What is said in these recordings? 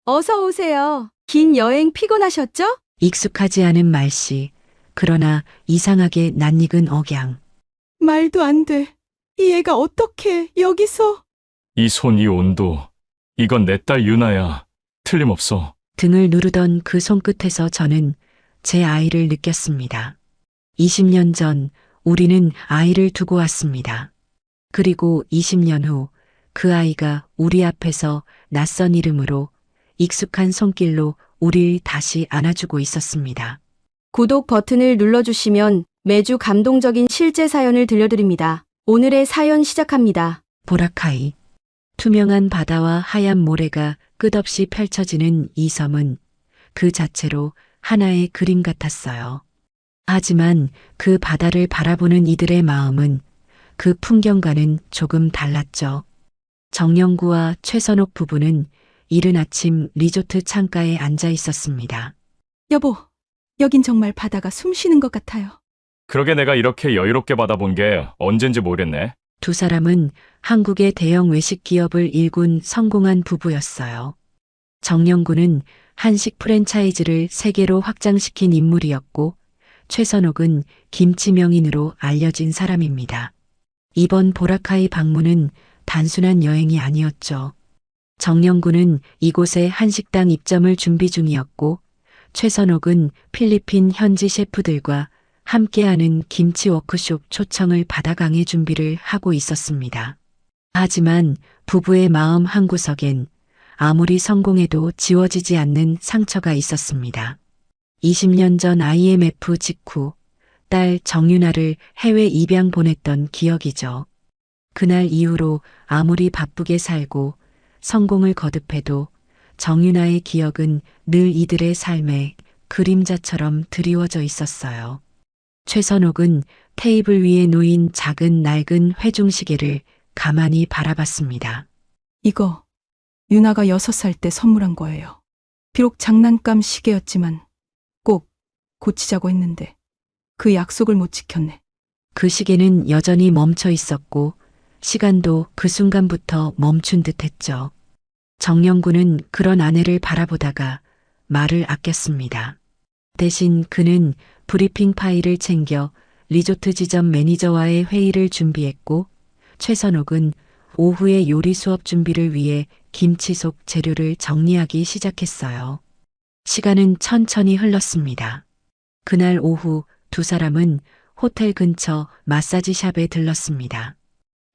어서 오세요. 긴 여행 피곤하셨죠? 익숙하지 않은 말씨, 그러나 이상하게 낯익은 억양. 말도 안 돼. 이 애가 어떻게 여기서? 이 손, 이 온도. 이건 내 딸 유나야. 틀림없어. 등을 누르던 그 손끝에서 저는 제 아이를 느꼈습니다. 20년 전 우리는 아이를 두고 왔습니다. 그리고 20년 후 그 아이가 우리 앞에서 낯선 이름으로 익숙한 손길로 우릴 다시 안아주고 있었습니다. 구독 버튼을 눌러주시면 매주 감동적인 실제 사연을 들려드립니다. 오늘의 사연 시작합니다. 보라카이. 투명한 바다와 하얀 모래가 끝없이 펼쳐지는 이 섬은 그 자체로 하나의 그림 같았어요. 하지만 그 바다를 바라보는 이들의 마음은 그 풍경과는 조금 달랐죠. 정영구와 최선옥 부부는 이른 아침 리조트 창가에 앉아 있었습니다. 여보, 여긴 정말 바다가 숨 쉬는 것 같아요. 그러게 내가 이렇게 여유롭게 받아본 게 언젠지 모르겠네. 두 사람은 한국의 대형 외식 기업을 일군 성공한 부부였어요. 정영구는 한식 프랜차이즈를 세계로 확장시킨 인물이었고, 최선옥은 김치 명인으로 알려진 사람입니다. 이번 보라카이 방문은 단순한 여행이 아니었죠. 정영구는 이곳에 한식당 입점을 준비 중이었고, 최선옥은 필리핀 현지 셰프들과 함께하는 김치 워크숍 초청을 받아 강의 준비를 하고 있었습니다. 하지만 부부의 마음 한구석엔 아무리 성공해도 지워지지 않는 상처가 있었습니다. 20년 전 IMF 직후 딸 정윤아를 해외 입양 보냈던 기억이죠. 그날 이후로 아무리 바쁘게 살고 성공을 거듭해도 정윤아의 기억은 늘 이들의 삶의 그림자처럼 드리워져 있었어요. 최선옥은 테이블 위에 놓인 작은 낡은 회중시계를 가만히 바라봤습니다. 이거 유나가 6살 때 선물한 거예요. 비록 장난감 시계였지만 꼭 고치자고 했는데 그 약속을 못 지켰네. 그 시계는 여전히 멈춰 있었고 시간도 그 순간부터 멈춘 듯했죠. 정영구는 그런 아내를 바라보다가 말을 아꼈습니다. 대신 그는 브리핑 파일을 챙겨 리조트 지점 매니저와의 회의를 준비했고, 최선옥은 오후에 요리 수업 준비를 위해 김치 속 재료를 정리하기 시작했어요. 시간은 천천히 흘렀습니다. 그날 오후 두 사람은 호텔 근처 마사지 샵에 들렀습니다.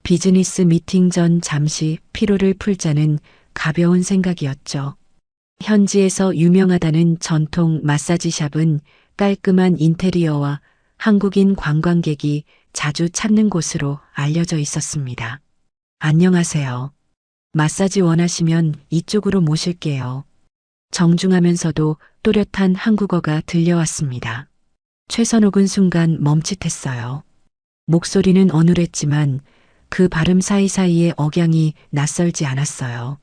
비즈니스 미팅 전 잠시 피로를 풀자는 가벼운 생각이었죠. 현지에서 유명하다는 전통 마사지 샵은 깔끔한 인테리어와 한국인 관광객이 자주 찾는 곳으로 알려져 있었습니다. 안녕하세요. 마사지 원하시면 이쪽으로 모실게요. 정중하면서도 또렷한 한국어가 들려왔습니다. 최선옥은 순간 멈칫했어요. 목소리는 어눌했지만 그 발음 사이사이의 억양이 낯설지 않았어요.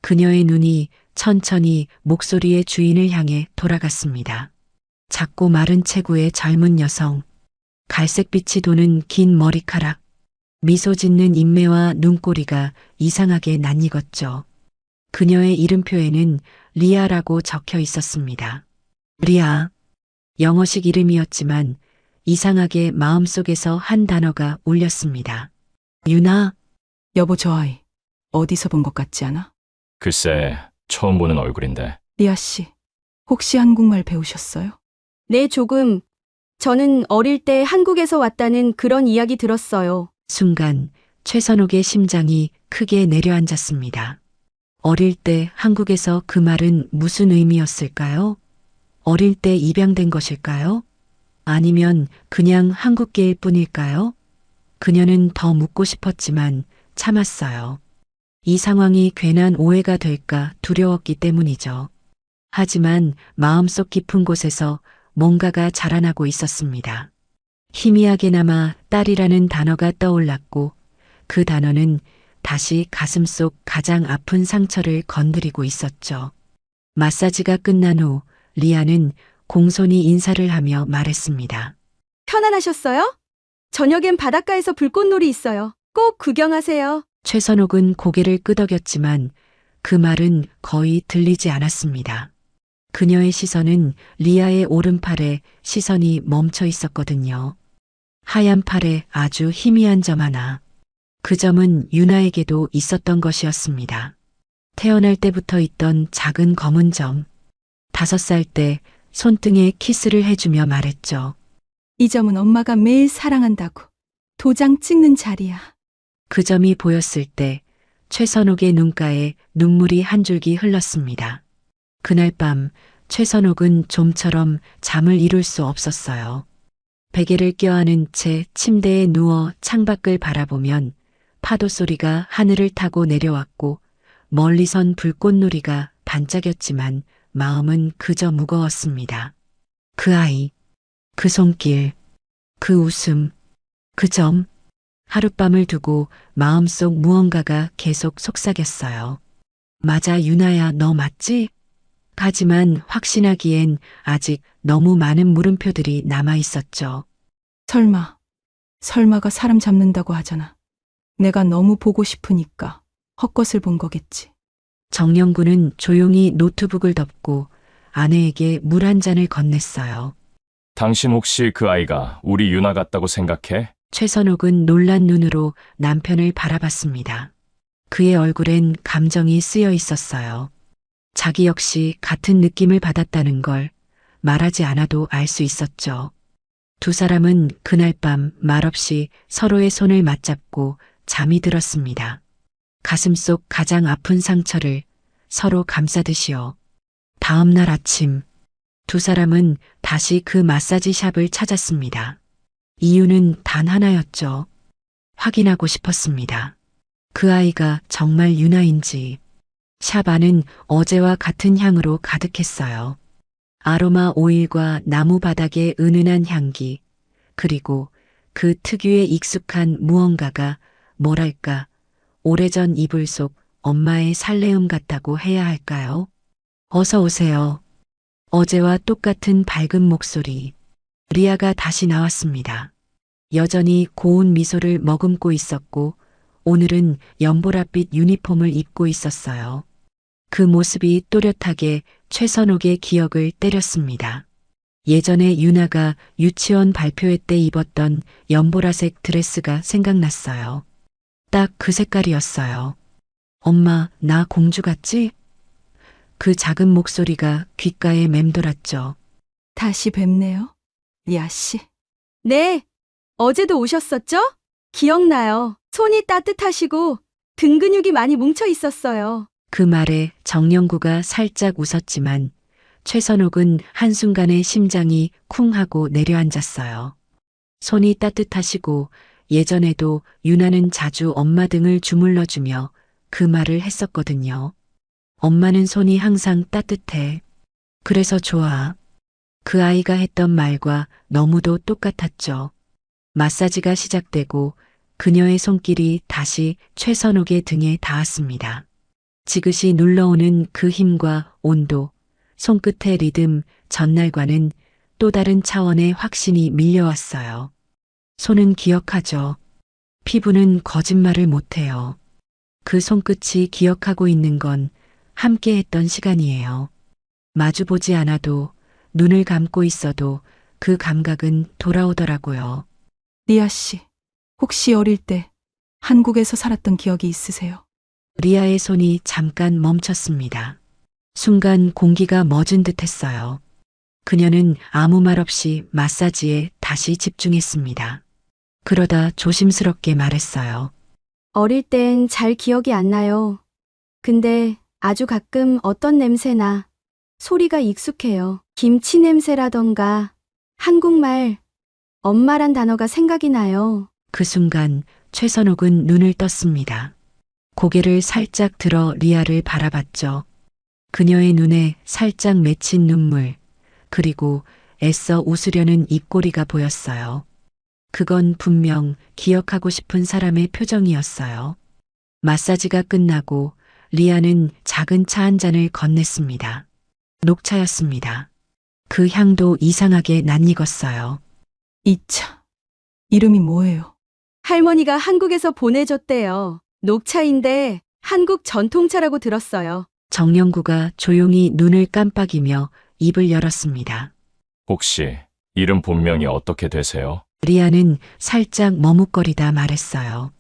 그녀의 눈이 천천히 목소리의 주인을 향해 돌아갔습니다. 작고 마른 체구의 젊은 여성, 갈색빛이 도는 긴 머리카락, 미소 짓는 인매와 눈꼬리가 이상하게 낯익었죠. 그녀의 이름표에는 리아라고 적혀 있었습니다. 리아, 영어식 이름이었지만 이상하게 마음속에서 한 단어가 울렸습니다. 유나. 여보, 저 아이 어디서 본 것 같지 않아? 글쎄, 처음 보는 얼굴인데. 리아 씨, 혹시 한국말 배우셨어요? 네, 조금. 저는 어릴 때 한국에서 왔다는 그런 이야기 들었어요. 순간 최선옥의 심장이 크게 내려앉았습니다. 어릴 때 한국에서 그 말은 무슨 의미였을까요? 어릴 때 입양된 것일까요? 아니면 그냥 한국계일 뿐일까요? 그녀는 더 묻고 싶었지만 참았어요. 이 상황이 괜한 오해가 될까 두려웠기 때문이죠. 하지만 마음속 깊은 곳에서 뭔가가 자라나고 있었습니다. 희미하게나마 딸이라는 단어가 떠올랐고 그 단어는 다시 가슴속 가장 아픈 상처를 건드리고 있었죠. 마사지가 끝난 후 리아는 공손히 인사를 하며 말했습니다. 편안하셨어요? 저녁엔 바닷가에서 불꽃놀이 있어요. 꼭 구경하세요. 최선옥은 고개를 끄덕였지만 그 말은 거의 들리지 않았습니다. 그녀의 시선은 리아의 오른팔에 시선이 멈춰 있었거든요. 하얀 팔에 아주 희미한 점 하나. 그 점은 유나에게도 있었던 것이었습니다. 태어날 때부터 있던 작은 검은 점. 5살 때 손등에 키스를 해주며 말했죠. 이 점은 엄마가 매일 사랑한다고. 도장 찍는 자리야. 그 점이 보였을 때 최선옥의 눈가에 눈물이 한 줄기 흘렀습니다. 그날 밤 최선옥은 좀처럼 잠을 이룰 수 없었어요. 베개를 껴안은 채 침대에 누워 창밖을 바라보면 파도 소리가 하늘을 타고 내려왔고 멀리선 불꽃놀이가 반짝였지만 마음은 그저 무거웠습니다. 그 아이, 그 손길, 그 웃음, 그 점. 하룻밤을 두고 마음속 무언가가 계속 속삭였어요. 맞아, 유나야, 너 맞지? 하지만 확신하기엔 아직 너무 많은 물음표들이 남아 있었죠. 설마가 사람 잡는다고 하잖아. 내가 너무 보고 싶으니까 헛것을 본 거겠지. 정영구는 조용히 노트북을 덮고 아내에게 물 한 잔을 건넸어요. 당신 혹시 그 아이가 우리 유나 같다고 생각해? 최선옥은 놀란 눈으로 남편을 바라봤습니다. 그의 얼굴엔 감정이 쓰여 있었어요. 자기 역시 같은 느낌을 받았다는 걸 말하지 않아도 알 수 있었죠. 두 사람은 그날 밤 말없이 서로의 손을 맞잡고 잠이 들었습니다. 가슴속 가장 아픈 상처를 서로 감싸듯이요. 다음 날 아침 두 사람은 다시 그 마사지 샵을 찾았습니다. 이유는 단 하나였죠. 확인하고 싶었습니다. 그 아이가 정말 유나인지. 샵 안은 어제와 같은 향으로 가득했어요. 아로마 오일과 나무 바닥의 은은한 향기, 그리고 그 특유의 익숙한 무언가가 뭐랄까, 오래전 이불 속 엄마의 살레음 같다고 해야 할까요? 어서 오세요. 어제와 똑같은 밝은 목소리. 리아가 다시 나왔습니다. 여전히 고운 미소를 머금고 있었고 오늘은 연보라빛 유니폼을 입고 있었어요. 그 모습이 또렷하게 최선옥의 기억을 때렸습니다. 예전에 유나가 유치원 발표회 때 입었던 연보라색 드레스가 생각났어요. 딱 그 색깔이었어요. 엄마, 나 공주 같지? 그 작은 목소리가 귓가에 맴돌았죠. 다시 뵙네요. 리아 씨. 네, 어제도 오셨었죠? 기억나요. 손이 따뜻하시고 등 근육이 많이 뭉쳐 있었어요. 그 말에 정영구가 살짝 웃었지만 최선옥은 한순간에 심장이 쿵 하고 내려앉았어요. 손이 따뜻하시고 예전에도 유나는 자주 엄마 등을 주물러주며 그 말을 했었거든요. 엄마는 손이 항상 따뜻해. 그래서 좋아. 그 아이가 했던 말과 너무도 똑같았죠. 마사지가 시작되고 그녀의 손길이 다시 최선옥의 등에 닿았습니다. 지그시 눌러오는 그 힘과 온도, 손끝의 리듬, 전날과는 또 다른 차원의 확신이 밀려왔어요. 손은 기억하죠. 피부는 거짓말을 못해요. 그 손끝이 기억하고 있는 건 함께 했던 시간이에요. 마주보지 않아도 눈을 감고 있어도 그 감각은 돌아오더라고요. 리아 씨, 혹시 어릴 때 한국에서 살았던 기억이 있으세요? 리아의 손이 잠깐 멈췄습니다. 순간 공기가 멎은 듯 했어요. 그녀는 아무 말 없이 마사지에 다시 집중했습니다. 그러다 조심스럽게 말했어요. 어릴 땐 잘 기억이 안 나요. 근데 아주 가끔 어떤 냄새나 소리가 익숙해요. 김치 냄새라던가 한국말 엄마란 단어가 생각이 나요. 그 순간 최선옥은 눈을 떴습니다. 고개를 살짝 들어 리아를 바라봤죠. 그녀의 눈에 살짝 맺힌 눈물, 그리고 애써 웃으려는 입꼬리가 보였어요. 그건 분명 기억하고 싶은 사람의 표정이었어요. 마사지가 끝나고 리아는 작은 차 한 잔을 건넸습니다. 녹차였습니다. 그 향도 이상하게 낯익었어요. 이 차, 이름이 뭐예요? 할머니가 한국에서 보내줬대요. 녹차인데 한국 전통차라고 들었어요. 정영구가 조용히 눈을 깜빡이며 입을 열었습니다. 혹시 이름 본명이 어떻게 되세요? 리아는 살짝 머뭇거리다 말했어요.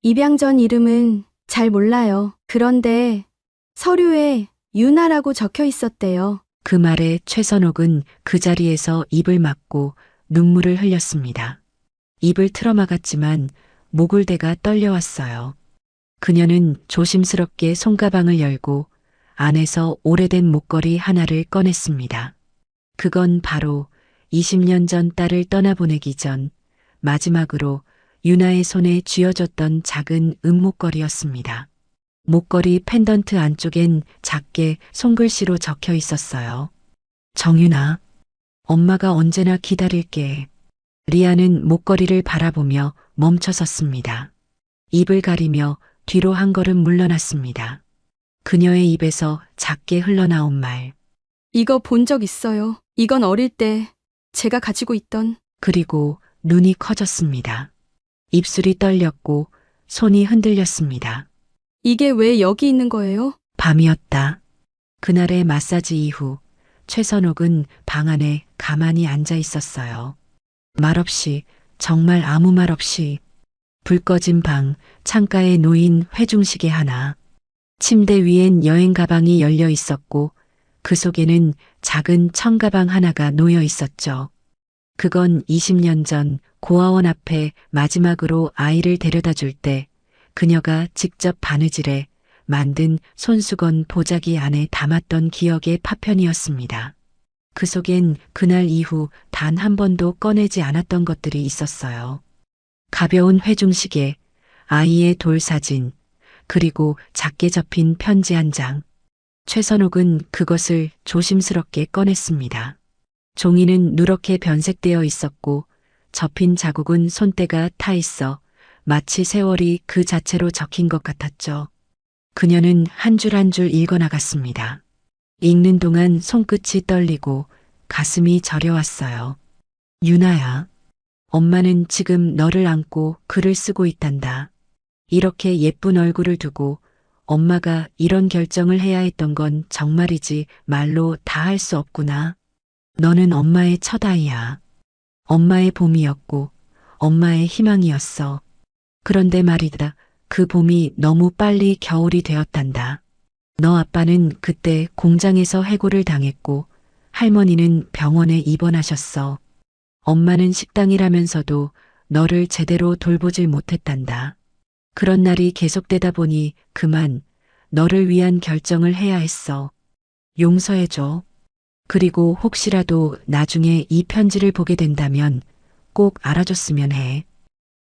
입양 전 이름은 잘 몰라요. 그런데 서류에 유나라고 적혀 있었대요. 그 말에 최선옥은 그 자리에서 입을 막고 눈물을 흘렸습니다. 입을 틀어막았지만 목을 대가 떨려왔어요. 그녀는 조심스럽게 손가방을 열고 안에서 오래된 목걸이 하나를 꺼냈습니다. 그건 바로 20년 전 딸을 떠나보내기 전 마지막으로 유나의 손에 쥐어줬던 작은 은목걸이였습니다. 목걸이 펜던트 안쪽엔 작게 손글씨로 적혀 있었어요. 정윤아, 엄마가 언제나 기다릴게. 리아는 목걸이를 바라보며 멈춰섰습니다. 입을 가리며 뒤로 한 걸음 물러났습니다. 그녀의 입에서 작게 흘러나온 말. 이거 본 적 있어요. 이건 어릴 때 제가 가지고 있던. 그리고 눈이 커졌습니다. 입술이 떨렸고 손이 흔들렸습니다. 이게 왜 여기 있는 거예요? 밤이었다. 그날의 마사지 이후 최선옥은 방 안에 가만히 앉아 있었어요. 말없이, 정말 아무 말 없이. 불 꺼진 방, 창가에 놓인 회중시계 하나. 침대 위엔 여행 가방이 열려 있었고 그 속에는 작은 청가방 하나가 놓여 있었죠. 그건 20년 전 고아원 앞에 마지막으로 아이를 데려다 줄 때 그녀가 직접 바느질해 만든 손수건 보자기 안에 담았던 기억의 파편이었습니다. 그 속엔 그날 이후 단 한 번도 꺼내지 않았던 것들이 있었어요. 가벼운 회중시계, 아이의 돌 사진, 그리고 작게 접힌 편지 한 장. 최선옥은 그것을 조심스럽게 꺼냈습니다. 종이는 누렇게 변색되어 있었고 접힌 자국은 손때가 타 있어 마치 세월이 그 자체로 적힌 것 같았죠. 그녀는 한 줄 한 줄 읽어나갔습니다. 읽는 동안 손끝이 떨리고 가슴이 저려왔어요. 유나야, 엄마는 지금 너를 안고 글을 쓰고 있단다. 이렇게 예쁜 얼굴을 두고 엄마가 이런 결정을 해야 했던 건 정말이지 말로 다 할 수 없구나. 너는 엄마의 첫 아이야. 엄마의 봄이었고 엄마의 희망이었어. 그런데 말이다. 그 봄이 너무 빨리 겨울이 되었단다. 너 아빠는 그때 공장에서 해고를 당했고 할머니는 병원에 입원하셨어. 엄마는 식당이라면서도 너를 제대로 돌보질 못했단다. 그런 날이 계속되다 보니 그만 너를 위한 결정을 해야 했어. 용서해줘. 그리고 혹시라도 나중에 이 편지를 보게 된다면 꼭 알아줬으면 해.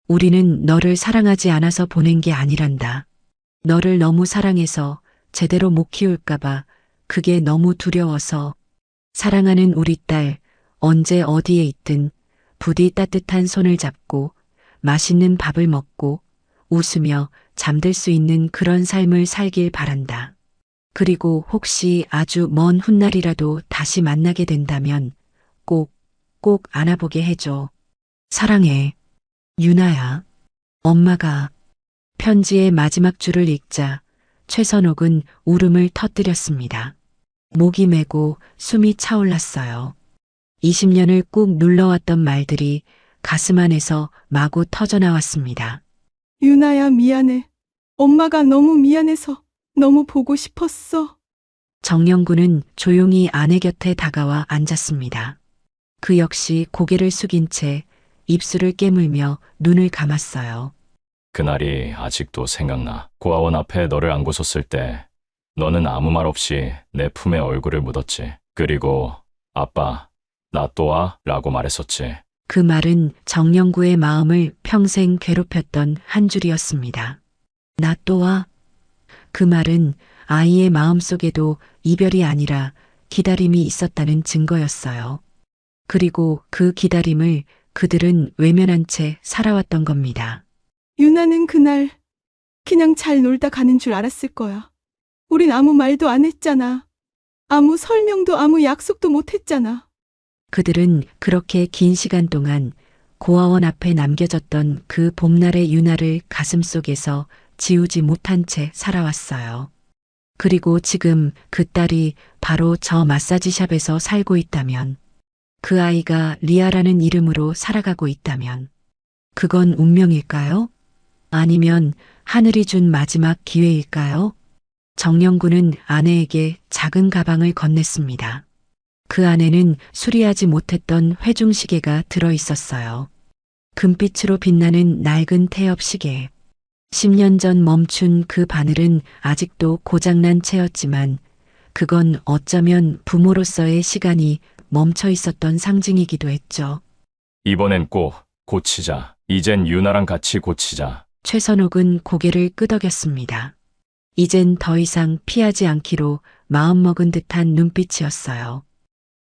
우리는 너를 사랑하지 않아서 보낸 게 아니란다. 너를 너무 사랑해서 제대로 못 키울까봐 그게 너무 두려워서. 사랑하는 우리 딸, 언제 어디에 있든 부디 따뜻한 손을 잡고 맛있는 밥을 먹고 웃으며 잠들 수 있는 그런 삶을 살길 바란다. 그리고 혹시 아주 먼 훗날이라도 다시 만나게 된다면 꼭 안아보게 해줘. 사랑해. 유나야. 엄마가. 편지의 마지막 줄을 읽자 최선옥은 울음을 터뜨렸습니다. 목이 메고 숨이 차올랐어요. 20년을 꾹 눌러왔던 말들이 가슴 안에서 마구 터져나왔습니다. 유나야, 미안해. 엄마가 너무 미안해서 너무 보고 싶었어. 정영구는 조용히 아내 곁에 다가와 앉았습니다. 그 역시 고개를 숙인 채 입술을 깨물며 눈을 감았어요. 그날이 아직도 생각나. 고아원 앞에 너를 안고 섰을 때 너는 아무 말 없이 내 품에 얼굴을 묻었지. 그리고 아빠, 나 또 와? 라고 말했었지. 그 말은 정영구의 마음을 평생 괴롭혔던 한 줄이었습니다. 나 또 와? 그 말은 아이의 마음속에도 이별이 아니라 기다림이 있었다는 증거였어요. 그리고 그 기다림을 그들은 외면한 채 살아왔던 겁니다. 유나는 그날 그냥 잘 놀다 가는 줄 알았을 거야. 우린 아무 말도 안 했잖아. 아무 설명도 아무 약속도 못 했잖아. 그들은 그렇게 긴 시간 동안 고아원 앞에 남겨졌던 그 봄날의 유나를 가슴속에서 지우지 못한 채 살아왔어요. 그리고 지금 그 딸이 바로 저 마사지샵에서 살고 있다면, 그 아이가 리아라는 이름으로 살아가고 있다면, 그건 운명일까요? 아니면 하늘이 준 마지막 기회일까요? 정영구는 아내에게 작은 가방을 건넸습니다. 그 안에는 수리하지 못했던 회중시계가 들어 있었어요. 금빛으로 빛나는 낡은 태엽 시계. 10년 전 멈춘 그 바늘은 아직도 고장난 채였지만 그건 어쩌면 부모로서의 시간이 멈춰 있었던 상징이기도 했죠. 이번엔 꼭 고치자. 이젠 유나랑 같이 고치자. 최선옥은 고개를 끄덕였습니다. 이젠 더 이상 피하지 않기로 마음먹은 듯한 눈빛이었어요.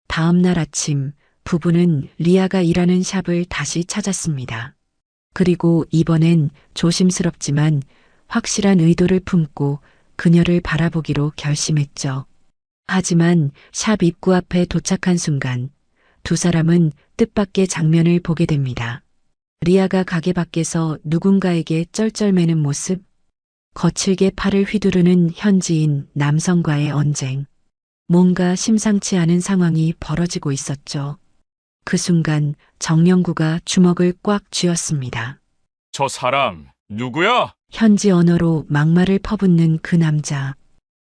다음 날 아침 부부는 리아가 일하는 샵을 다시 찾았습니다. 그리고 이번엔 조심스럽지만 확실한 의도를 품고 그녀를 바라보기로 결심했죠. 하지만 샵 입구 앞에 도착한 순간 두 사람은 뜻밖의 장면을 보게 됩니다. 리아가 가게 밖에서 누군가에게 쩔쩔매는 모습, 거칠게 팔을 휘두르는 현지인 남성과의 언쟁. 뭔가 심상치 않은 상황이 벌어지고 있었죠. 그 순간 정영구가 주먹을 꽉 쥐었습니다. 저 사람 누구야? 현지 언어로 막말을 퍼붓는 그 남자.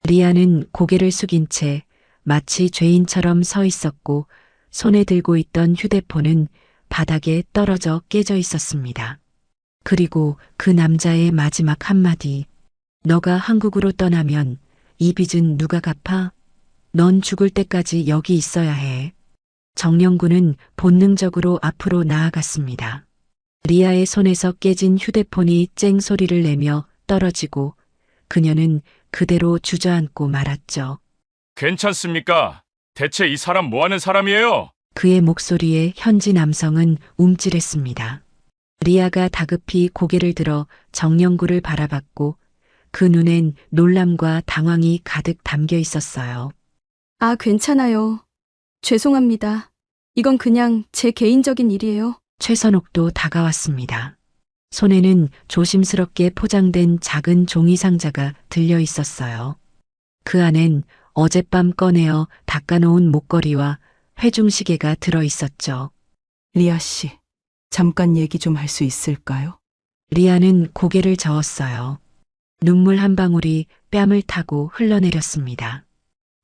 리아는 고개를 숙인 채 마치 죄인처럼 서 있었고 손에 들고 있던 휴대폰은 바닥에 떨어져 깨져 있었습니다. 그리고 그 남자의 마지막 한마디. 너가 한국으로 떠나면 이 빚은 누가 갚아? 넌 죽을 때까지 여기 있어야 해. 정영구는 본능적으로 앞으로 나아갔습니다. 리아의 손에서 깨진 휴대폰이 쨍 소리를 내며 떨어지고 그녀는 그대로 주저앉고 말았죠. 괜찮습니까? 대체 이 사람 뭐 하는 사람이에요? 그의 목소리에 현지 남성은 움찔했습니다. 리아가 다급히 고개를 들어 정영구를 바라봤고 그 눈엔 놀람과 당황이 가득 담겨 있었어요. 아, 괜찮아요. 죄송합니다. 이건 그냥 제 개인적인 일이에요. 최선옥도 다가왔습니다. 손에는 조심스럽게 포장된 작은 종이 상자가 들려 있었어요. 그 안엔 어젯밤 꺼내어 닦아놓은 목걸이와 회중시계가 들어 있었죠. 리아 씨, 잠깐 얘기 좀 할 수 있을까요? 리아는 고개를 저었어요. 눈물 한 방울이 뺨을 타고 흘러내렸습니다.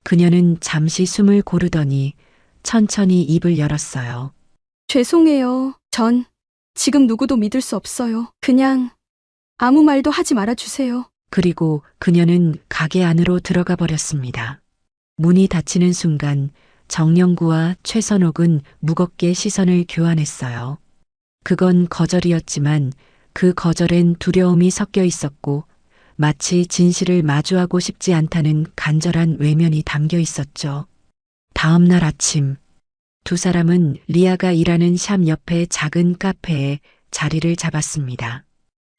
그녀는 잠시 숨을 고르더니 천천히 입을 열었어요. 죄송해요. 전 지금 누구도 믿을 수 없어요. 그냥 아무 말도 하지 말아주세요. 그리고 그녀는 가게 안으로 들어가 버렸습니다. 문이 닫히는 순간 정영구와 최선옥은 무겁게 시선을 교환했어요. 그건 거절이었지만 그 거절엔 두려움이 섞여 있었고 마치 진실을 마주하고 싶지 않다는 간절한 외면이 담겨 있었죠. 다음 날 아침 두 사람은 리아가 일하는 샵 옆의 작은 카페에 자리를 잡았습니다.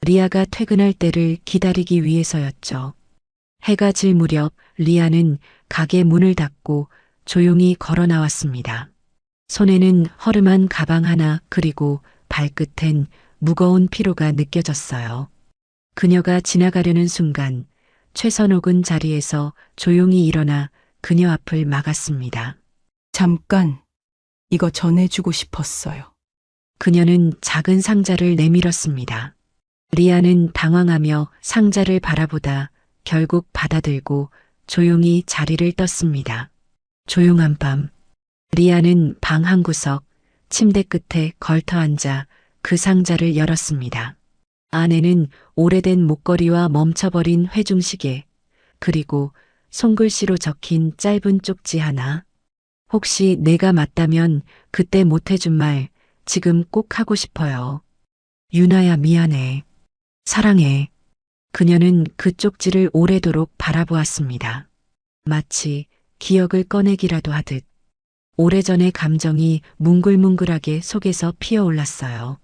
리아가 퇴근할 때를 기다리기 위해서였죠. 해가 질 무렵 리아는 가게 문을 닫고 조용히 걸어 나왔습니다. 손에는 허름한 가방 하나 그리고 발끝엔 무거운 피로가 느껴졌어요. 그녀가 지나가려는 순간 최선옥은 자리에서 조용히 일어나 그녀 앞을 막았습니다. 잠깐, 이거 전해주고 싶었어요. 그녀는 작은 상자를 내밀었습니다. 리아는 당황하며 상자를 바라보다 결국 받아들고 조용히 자리를 떴습니다. 조용한 밤, 리아는 방 한 구석, 침대 끝에 걸터 앉아 그 상자를 열었습니다. 안에는 오래된 목걸이와 멈춰버린 회중시계, 그리고 손글씨로 적힌 짧은 쪽지 하나. 혹시 내가 맞다면 그때 못해준 말 지금 꼭 하고 싶어요. 유나야 미안해. 사랑해. 그녀는 그 쪽지를 오래도록 바라보았습니다. 마치 기억을 꺼내기라도 하듯 오래전의 감정이 뭉글뭉글하게 속에서 피어올랐어요.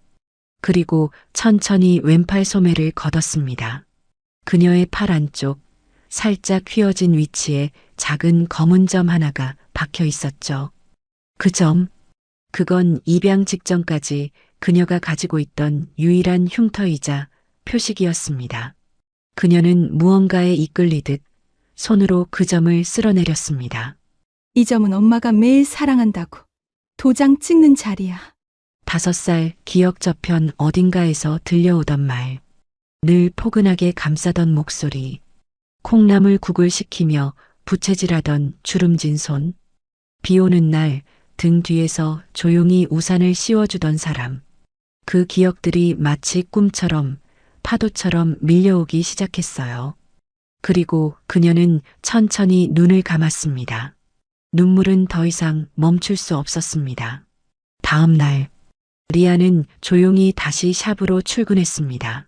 그리고 천천히 왼팔 소매를 걷었습니다. 그녀의 팔 안쪽 살짝 휘어진 위치에 작은 검은 점 하나가 박혀 있었죠. 그 점, 그건 입양 직전까지 그녀가 가지고 있던 유일한 흉터이자 표식이었습니다. 그녀는 무언가에 이끌리듯 손으로 그 점을 쓸어내렸습니다. 이 점은 엄마가 매일 사랑한다고 도장 찍는 자리야. 5살 기억 저편 어딘가에서 들려오던 말. 늘 포근하게 감싸던 목소리. 콩나물국을 시키며 부채질하던 주름진 손. 비 오는 날 등 뒤에서 조용히 우산을 씌워주던 사람. 그 기억들이 마치 꿈처럼 파도처럼 밀려오기 시작했어요. 그리고 그녀는 천천히 눈을 감았습니다. 눈물은 더 이상 멈출 수 없었습니다. 다음 날, 리아는 조용히 다시 샵으로 출근했습니다.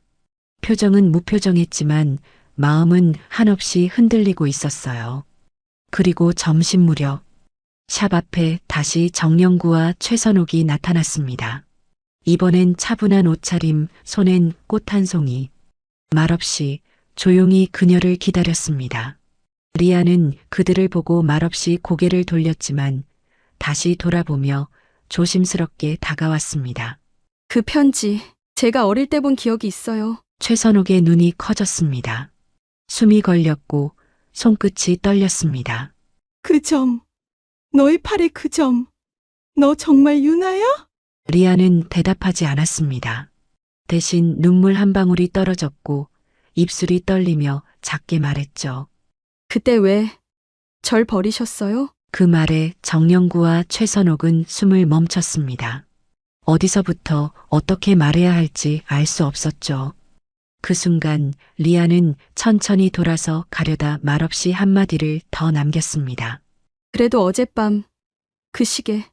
표정은 무표정했지만 마음은 한없이 흔들리고 있었어요. 그리고 점심 무렵, 샵 앞에 다시 정영구와 최선옥이 나타났습니다. 이번엔 차분한 옷차림, 손엔 꽃 한 송이. 말없이 조용히 그녀를 기다렸습니다. 리아는 그들을 보고 말없이 고개를 돌렸지만 다시 돌아보며 조심스럽게 다가왔습니다. 그 편지, 제가 어릴 때 본 기억이 있어요. 최선옥의 눈이 커졌습니다. 숨이 걸렸고 손끝이 떨렸습니다. 그 점, 너의 팔의 그 점, 너 정말 유나야? 리아는 대답하지 않았습니다. 대신 눈물 한 방울이 떨어졌고 입술이 떨리며 작게 말했죠. 그때 왜 절 버리셨어요? 그 말에 정영구와 최선옥은 숨을 멈췄습니다. 어디서부터 어떻게 말해야 할지 알 수 없었죠. 그 순간 리아는 천천히 돌아서 가려다 말없이 한마디를 더 남겼습니다. 그래도 어젯밤 그 시계,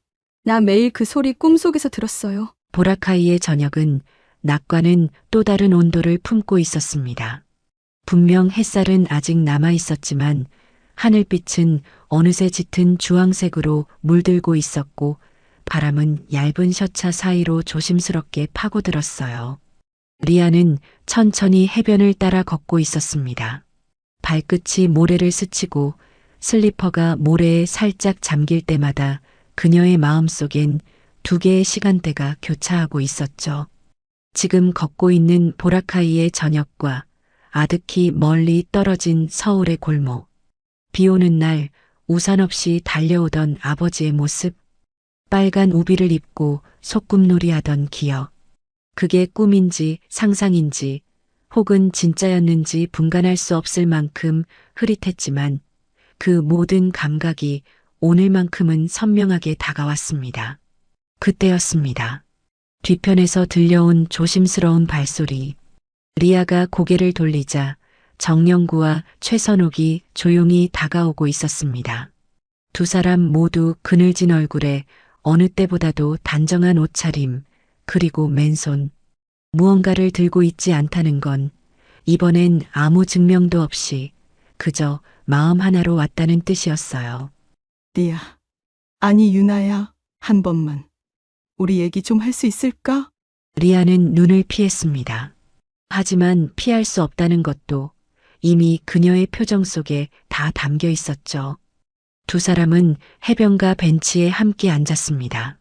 나 매일 그 소리 꿈속에서 들었어요. 보라카이의 저녁은 낮과는 또 다른 온도를 품고 있었습니다. 분명 햇살은 아직 남아 있었지만 하늘빛은 어느새 짙은 주황색으로 물들고 있었고 바람은 얇은 셔차 사이로 조심스럽게 파고들었어요. 리아는 천천히 해변을 따라 걷고 있었습니다. 발끝이 모래를 스치고 슬리퍼가 모래에 살짝 잠길 때마다 그녀의 마음속엔 2개의 시간대가 교차하고 있었죠. 지금 걷고 있는 보라카이의 저녁과 아득히 멀리 떨어진 서울의 골목. 비 오는 날 우산 없이 달려오던 아버지의 모습. 빨간 우비를 입고 소꿉놀이 하던 기억. 그게 꿈인지 상상인지 혹은 진짜였는지 분간할 수 없을 만큼 흐릿했지만 그 모든 감각이 오늘만큼은 선명하게 다가왔습니다. 그때였습니다. 뒤편에서 들려온 조심스러운 발소리. 리아가 고개를 돌리자 정영구와 최선옥이 조용히 다가오고 있었습니다. 2 사람 모두 그늘진 얼굴에 어느 때보다도 단정한 옷차림, 그리고 맨손. 무언가를 들고 있지 않다는 건 이번엔 아무 증명도 없이 그저 마음 하나로 왔다는 뜻이었어요. 리아, 아니 유나야, 한 번만 우리 얘기 좀 할 수 있을까? 리아는 눈을 피했습니다. 하지만 피할 수 없다는 것도 이미 그녀의 표정 속에 다 담겨 있었죠. 2 사람은 해변가 벤치에 함께 앉았습니다.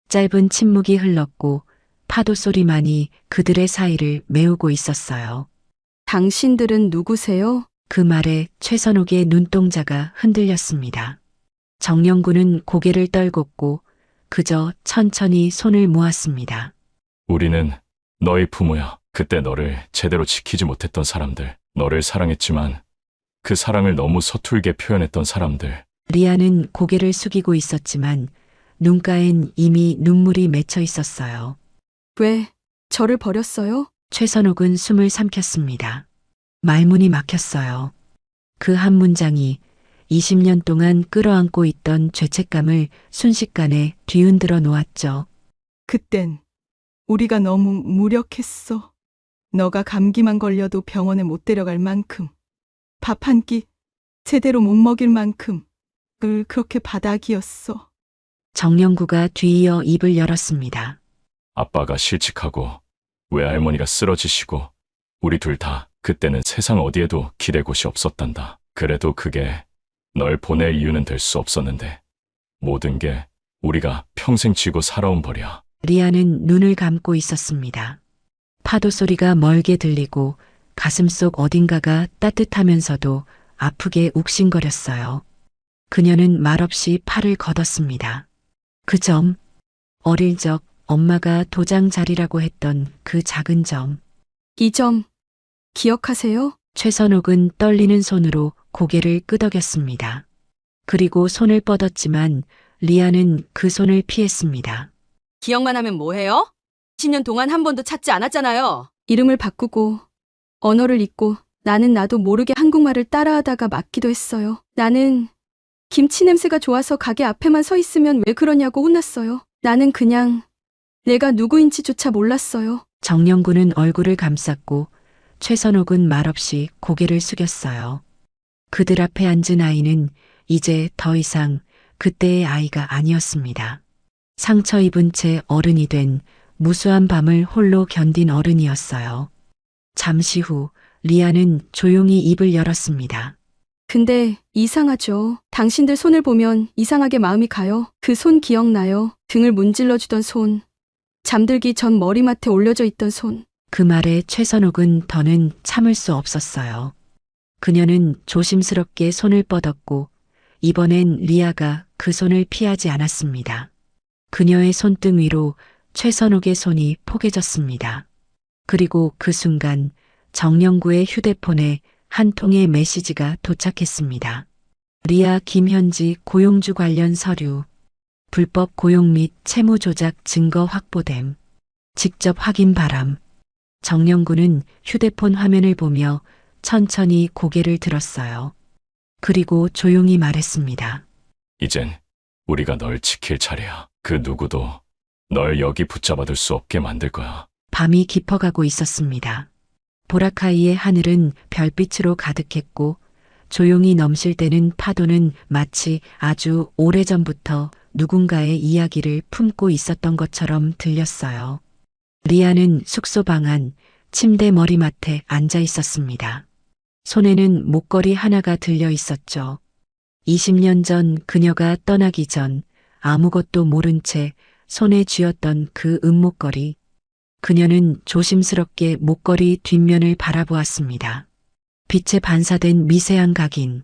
짧은 침묵이 흘렀고 파도 소리만이 그들의 사이를 메우고 있었어요. 당신들은 누구세요? 그 말에 최선옥의 눈동자가 흔들렸습니다. 정영구는 고개를 떨궜고 그저 천천히 손을 모았습니다. 우리는 너희 부모야. 그때 너를 제대로 지키지 못했던 사람들. 너를 사랑했지만 그 사랑을 너무 서툴게 표현했던 사람들. 리아는 고개를 숙이고 있었지만 눈가엔 이미 눈물이 맺혀 있었어요. 왜 저를 버렸어요? 최선옥은 숨을 삼켰습니다. 말문이 막혔어요. 그 한 문장이 20년 동안 끌어안고 있던 죄책감을 순식간에 뒤흔들어 놓았죠. 그땐 우리가 너무 무력했어. 너가 감기만 걸려도 병원에 못 데려갈 만큼, 밥 한 끼 제대로 못 먹일 만큼 늘 그렇게 바닥이었어. 정영구가 뒤이어 입을 열었습니다. 아빠가 실직하고 외할머니가 쓰러지시고 우리 둘 다 그때는 세상 어디에도 기댈 곳이 없었단다. 그래도 그게 널 보낼 이유는 될 수 없었는데 모든 게 우리가 평생 쥐고 살아온 벌이야. 리아는 눈을 감고 있었습니다. 파도 소리가 멀게 들리고 가슴속 어딘가가 따뜻하면서도 아프게 욱신거렸어요. 그녀는 말없이 팔을 걷었습니다. 그 점, 어릴 적 엄마가 도장 자리라고 했던 그 작은 점. 이 점 기억하세요? 최선옥은 떨리는 손으로 고개를 끄덕였습니다. 그리고 손을 뻗었지만 리아는 그 손을 피했습니다. 기억만 하면 뭐해요? 10년 동안 한 번도 찾지 않았잖아요. 이름을 바꾸고 언어를 잊고 나는 나도 모르게 한국말을 따라하다가 맞기도 했어요. 나는 김치 냄새가 좋아서 가게 앞에만 서 있으면 왜 그러냐고 혼났어요. 나는 그냥 내가 누구인지조차 몰랐어요. 정영구는 얼굴을 감쌌고 최선옥은 말없이 고개를 숙였어요. 그들 앞에 앉은 아이는 이제 더 이상 그때의 아이가 아니었습니다. 상처 입은 채 어른이 된 무수한 밤을 홀로 견딘 어른이었어요. 잠시 후 리아는 조용히 입을 열었습니다. 근데 이상하죠. 당신들 손을 보면 이상하게 마음이 가요. 그 손 기억나요? 등을 문질러주던 손. 잠들기 전 머리맡에 올려져 있던 손. 그 말에 최선옥은 더는 참을 수 없었어요. 그녀는 조심스럽게 손을 뻗었고 이번엔 리아가 그 손을 피하지 않았습니다. 그녀의 손등 위로 최선옥의 손이 포개졌습니다. 그리고 그 순간 정영구의 휴대폰에 한 통의 메시지가 도착했습니다. 리아 김현지 고용주 관련 서류. 불법 고용 및 채무 조작 증거 확보됨. 직접 확인 바람. 정영구는 휴대폰 화면을 보며 천천히 고개를 들었어요. 그리고 조용히 말했습니다. 이젠 우리가 널 지킬 차례야. 그 누구도 널 여기 붙잡아둘 수 없게 만들 거야. 밤이 깊어가고 있었습니다. 보라카이의 하늘은 별빛으로 가득했고 조용히 넘실 때는 파도는 마치 아주 오래전부터 누군가의 이야기를 품고 있었던 것처럼 들렸어요. 리아는 숙소 방 안 침대 머리맡에 앉아 있었습니다. 손에는 목걸이 하나가 들려 있었죠. 20년 전 그녀가 떠나기 전 아무것도 모른 채 손에 쥐었던 그 은목걸이. 그녀는 조심스럽게 목걸이 뒷면을 바라보았습니다. 빛에 반사된 미세한 각인.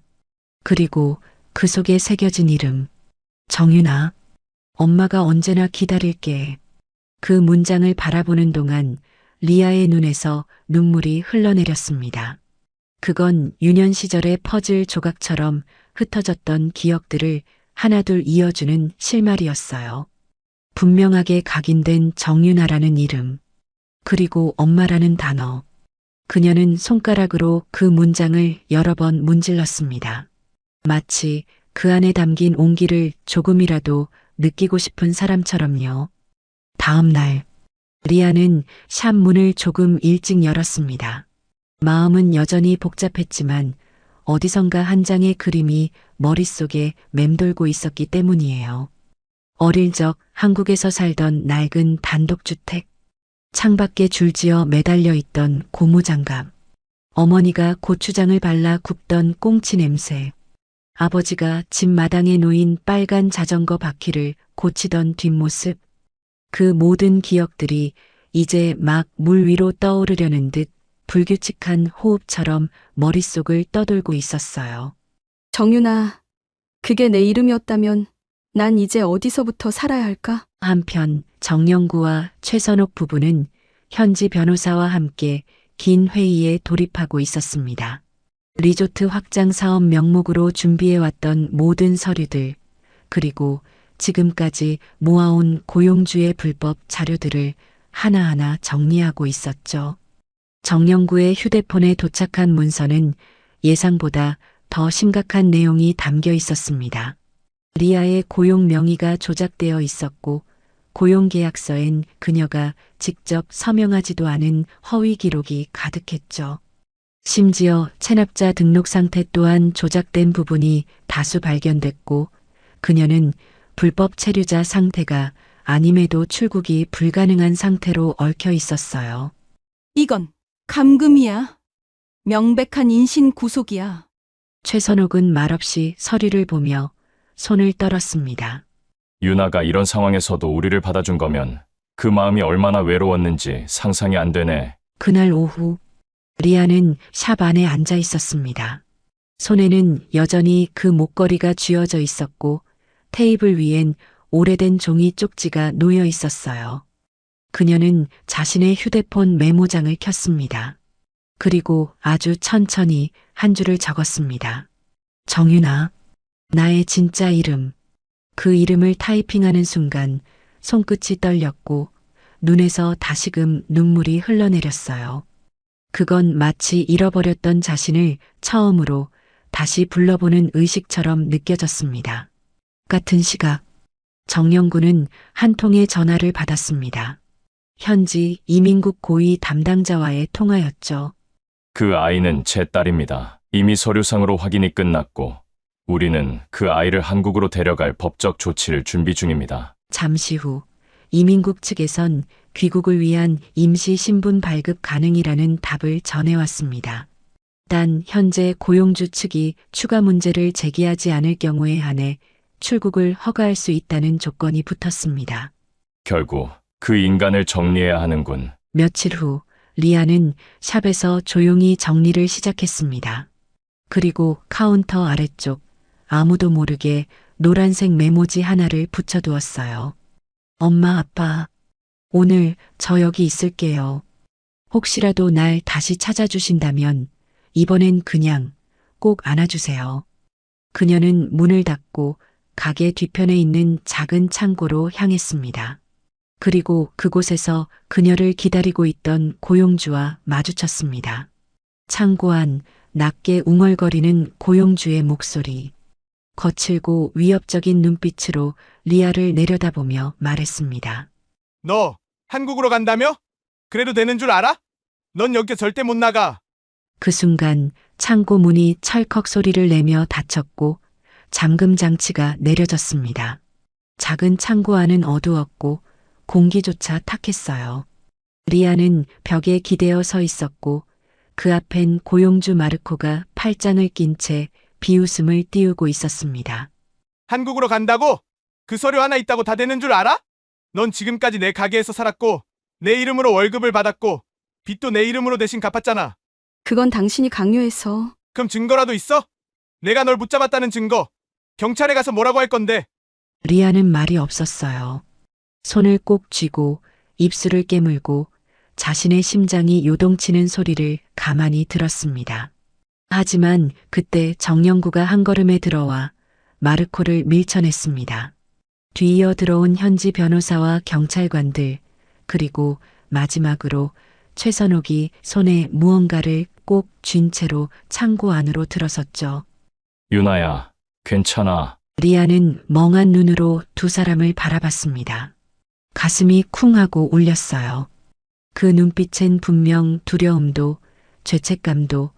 그리고 그 속에 새겨진 이름. 정윤아. 엄마가 언제나 기다릴게. 그 문장을 바라보는 동안 리아의 눈에서 눈물이 흘러내렸습니다. 그건 유년 시절의 퍼즐 조각처럼 흩어졌던 기억들을 하나둘 이어주는 실마리였어요. 분명하게 각인된 정윤아라는 이름. 그리고 엄마라는 단어. 그녀는 손가락으로 그 문장을 여러 번 문질렀습니다. 마치 그 안에 담긴 온기를 조금이라도 느끼고 싶은 사람처럼요. 다음 날, 리아는 샵 문을 조금 일찍 열었습니다. 마음은 여전히 복잡했지만 어디선가 한 장의 그림이 머릿속에 맴돌고 있었기 때문이에요. 어릴 적 한국에서 살던 낡은 단독주택. 창밖에 줄지어 매달려 있던 고무장갑. 어머니가 고추장을 발라 굽던 꽁치 냄새. 아버지가 집 마당에 놓인 빨간 자전거 바퀴를 고치던 뒷모습. 그 모든 기억들이 이제 막 물 위로 떠오르려는 듯 불규칙한 호흡처럼 머릿속을 떠돌고 있었어요. 정윤아, 그게 내 이름이었다면 난 이제 어디서부터 살아야 할까? 한편 정영구와 최선옥 부부는 현지 변호사와 함께 긴 회의에 돌입하고 있었습니다. 리조트 확장 사업 명목으로 준비해왔던 모든 서류들, 그리고 지금까지 모아온 고용주의 불법 자료들을 하나하나 정리하고 있었죠. 정영구의 휴대폰에 도착한 문서는 예상보다 더 심각한 내용이 담겨 있었습니다. 리아의 고용 명의가 조작되어 있었고 고용계약서엔 그녀가 직접 서명하지도 않은 허위 기록이 가득했죠. 심지어 체납자 등록 상태 또한 조작된 부분이 다수 발견됐고 그녀는 불법 체류자 상태가 아님에도 출국이 불가능한 상태로 얽혀 있었어요. 이건 감금이야. 명백한 인신 구속이야. 최선옥은 말없이 서류를 보며 손을 떨었습니다. 유나가 이런 상황에서도 우리를 받아준 거면 그 마음이 얼마나 외로웠는지 상상이 안 되네. 그날 오후 리아는 샵 안에 앉아 있었습니다. 손에는 여전히 그 목걸이가 쥐어져 있었고 테이블 위엔 오래된 종이 쪽지가 놓여 있었어요. 그녀는 자신의 휴대폰 메모장을 켰습니다. 그리고 아주 천천히 한 줄을 적었습니다. 정윤아, 나의 진짜 이름. 그 이름을 타이핑하는 순간 손끝이 떨렸고 눈에서 다시금 눈물이 흘러내렸어요. 그건 마치 잃어버렸던 자신을 처음으로 다시 불러보는 의식처럼 느껴졌습니다. 같은 시각, 정영구는 한 통의 전화를 받았습니다. 현지 이민국 고위 담당자와의 통화였죠. 그 아이는 제 딸입니다. 이미 서류상으로 확인이 끝났고 우리는 그 아이를 한국으로 데려갈 법적 조치를 준비 중입니다. 잠시 후 이민국 측에선 귀국을 위한 임시 신분 발급 가능이라는 답을 전해왔습니다. 단 현재 고용주 측이 추가 문제를 제기하지 않을 경우에 한해 출국을 허가할 수 있다는 조건이 붙었습니다. 결국 그 인간을 정리해야 하는군. 며칠 후 리아는 샵에서 조용히 정리를 시작했습니다. 그리고 카운터 아래쪽 아무도 모르게 노란색 메모지 하나를 붙여두었어요. 엄마, 아빠, 오늘 저 여기 있을게요. 혹시라도 날 다시 찾아주신다면 이번엔 그냥 꼭 안아주세요. 그녀는 문을 닫고 가게 뒤편에 있는 작은 창고로 향했습니다. 그리고 그곳에서 그녀를 기다리고 있던 고용주와 마주쳤습니다. 창고 안 낮게 웅얼거리는 고용주의 목소리. 거칠고 위협적인 눈빛으로 리아를 내려다보며 말했습니다. 너 한국으로 간다며? 그래도 되는 줄 알아? 넌 여기 절대 못 나가. 그 순간 창고 문이 찰컥 소리를 내며 닫혔고 잠금 장치가 내려졌습니다. 작은 창고 안은 어두웠고 공기조차 탁했어요. 리아는 벽에 기대어 서 있었고 그 앞엔 고용주 마르코가 팔짱을 낀 채 비웃음을 띄우고 있었습니다. 한국으로 간다고? 그 서류 하나 있다고 다 되는 줄 알아? 넌 지금까지 내 가게에서 살았고 내 이름으로 월급을 받았고 빚도 내 이름으로 대신 갚았잖아. 그건 당신이 강요해서. 그럼 증거라도 있어? 내가 널 붙잡았다는 증거. 경찰에 가서 뭐라고 할 건데? 리아는 말이 없었어요. 손을 꼭 쥐고 입술을 깨물고 자신의 심장이 요동치는 소리를 가만히 들었습니다. 하지만 그때 정영구가 한 걸음에 들어와 마르코를 밀쳐냈습니다. 뒤이어 들어온 현지 변호사와 경찰관들, 그리고 마지막으로 최선옥이 손에 무언가를 꼭 쥔 채로 창고 안으로 들어섰죠. 유나야, 괜찮아. 리아는 멍한 눈으로 두 사람을 바라봤습니다. 가슴이 쿵 하고 울렸어요. 그 눈빛엔 분명 두려움도 죄책감도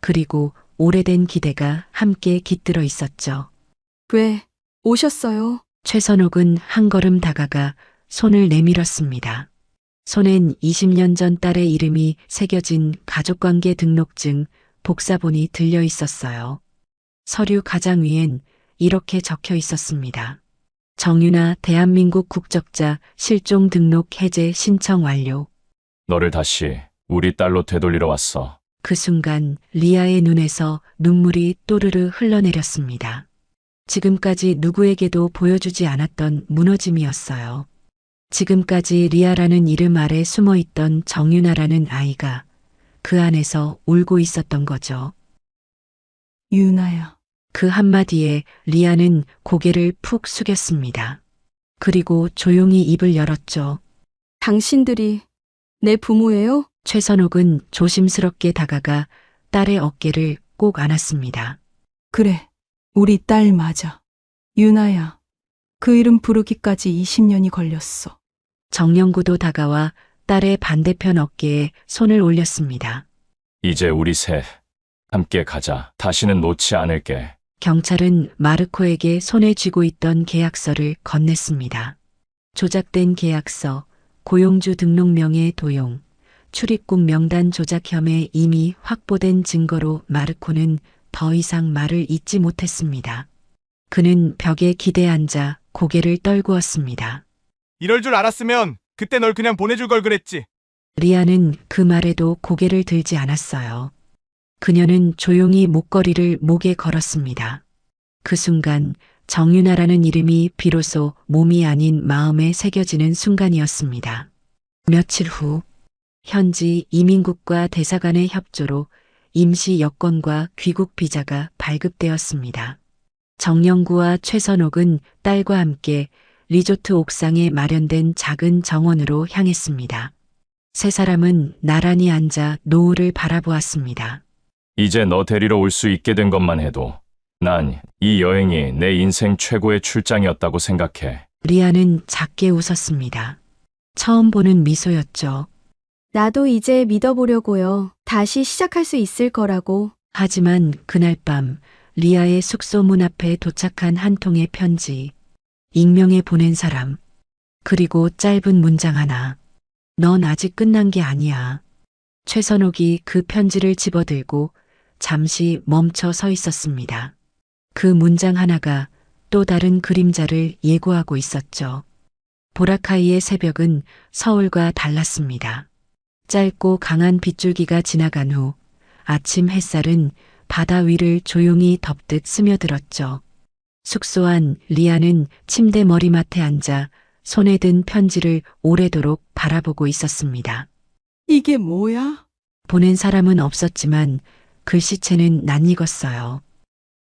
그리고 오래된 기대가 함께 깃들어 있었죠. 왜 오셨어요? 최선옥은 한 걸음 다가가 손을 내밀었습니다. 손엔 20년 전 딸의 이름이 새겨진 가족관계 등록증 복사본이 들려 있었어요. 서류 가장 위엔 이렇게 적혀 있었습니다. 정윤아 대한민국 국적자 실종 등록 해제 신청 완료. 너를 다시 우리 딸로 되돌리러 왔어. 그 순간 리아의 눈에서 눈물이 또르르 흘러내렸습니다. 지금까지 누구에게도 보여주지 않았던 무너짐이었어요. 지금까지 리아라는 이름 아래 숨어있던 정윤아라는 아이가 그 안에서 울고 있었던 거죠. 유나야. 그 한마디에 리아는 고개를 푹 숙였습니다. 그리고 조용히 입을 열었죠. 당신들이 내 부모예요? 최선옥은 조심스럽게 다가가 딸의 어깨를 꼭 안았습니다. 그래, 우리 딸 맞아. 유나야. 그 이름 부르기까지 20년이 걸렸어. 정영구도 다가와 딸의 반대편 어깨에 손을 올렸습니다. 이제 우리 셋 함께 가자. 다시는 놓지 않을게. 경찰은 마르코에게 손에 쥐고 있던 계약서를 건넸습니다. 조작된 계약서, 고용주 등록명의 도용, 출입국 명단 조작 혐의 이미 확보된 증거로 마르코는 더 이상 말을 잇지 못했습니다. 그는 벽에 기대 앉아 고개를 떨구었습니다. 이럴 줄 알았으면 그때 널 그냥 보내줄 걸 그랬지. 리아는 그 말에도 고개를 들지 않았어요. 그녀는 조용히 목걸이를 목에 걸었습니다. 그 순간 정윤아라는 이름이 비로소 몸이 아닌 마음에 새겨지는 순간이었습니다. 며칠 후 현지 이민국과 대사관의 협조로 임시 여권과 귀국 비자가 발급되었습니다. 정영구와 최선옥은 딸과 함께 리조트 옥상에 마련된 작은 정원으로 향했습니다. 세 사람은 나란히 앉아 노을을 바라보았습니다. 이제 너 데리러 올 수 있게 된 것만 해도 난 이 여행이 내 인생 최고의 출장이었다고 생각해. 리아는 작게 웃었습니다. 처음 보는 미소였죠. 나도 이제 믿어보려고요. 다시 시작할 수 있을 거라고. 하지만 그날 밤 리아의 숙소 문 앞에 도착한 한 통의 편지. 익명에 보낸 사람. 그리고 짧은 문장 하나. 넌 아직 끝난 게 아니야. 최선옥이 그 편지를 집어들고 잠시 멈춰 서 있었습니다. 그 문장 하나가 또 다른 그림자를 예고하고 있었죠. 보라카이의 새벽은 서울과 달랐습니다. 짧고 강한 빗줄기가 지나간 후 아침 햇살은 바다 위를 조용히 덮듯 스며들었죠. 숙소 안 리아는 침대 머리맡에 앉아 손에 든 편지를 오래도록 바라보고 있었습니다. 이게 뭐야? 보낸 사람은 없었지만 글씨체는 낯익었어요.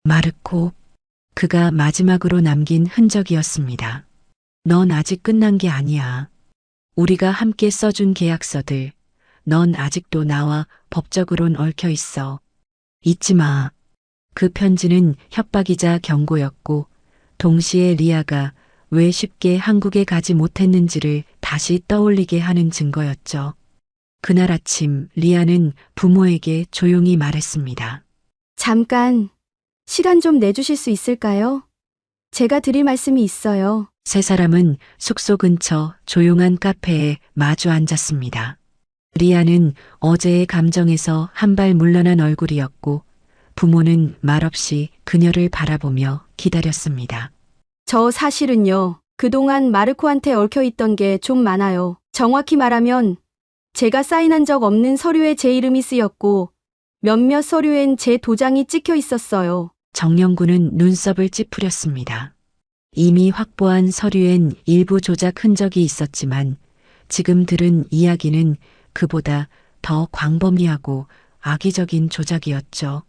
마르코, 그가 마지막으로 남긴 흔적이었습니다. 넌 아직 끝난 게 아니야. 우리가 함께 써준 계약서들, 넌 아직도 나와 법적으론 얽혀 있어. 잊지 마. 그 편지는 협박이자 경고였고, 동시에 리아가 왜 쉽게 한국에 가지 못했는지를 다시 떠올리게 하는 증거였죠. 그날 아침 리아는 부모에게 조용히 말했습니다. 잠깐, 시간 좀 내주실 수 있을까요? 제가 드릴 말씀이 있어요. 세 사람은 숙소 근처 조용한 카페에 마주 앉았습니다. 리아는 어제의 감정에서 한 발 물러난 얼굴이었고 부모는 말없이 그녀를 바라보며 기다렸습니다. 저 사실은요, 그동안 마르코한테 얽혀있던 게 좀 많아요. 정확히 말하면 제가 사인한 적 없는 서류에 제 이름이 쓰였고 몇몇 서류엔 제 도장이 찍혀 있었어요. 정영구는 눈썹을 찌푸렸습니다. 이미 확보한 서류엔 일부 조작 흔적이 있었지만 지금 들은 이야기는 그보다 더 광범위하고 악의적인 조작이었죠.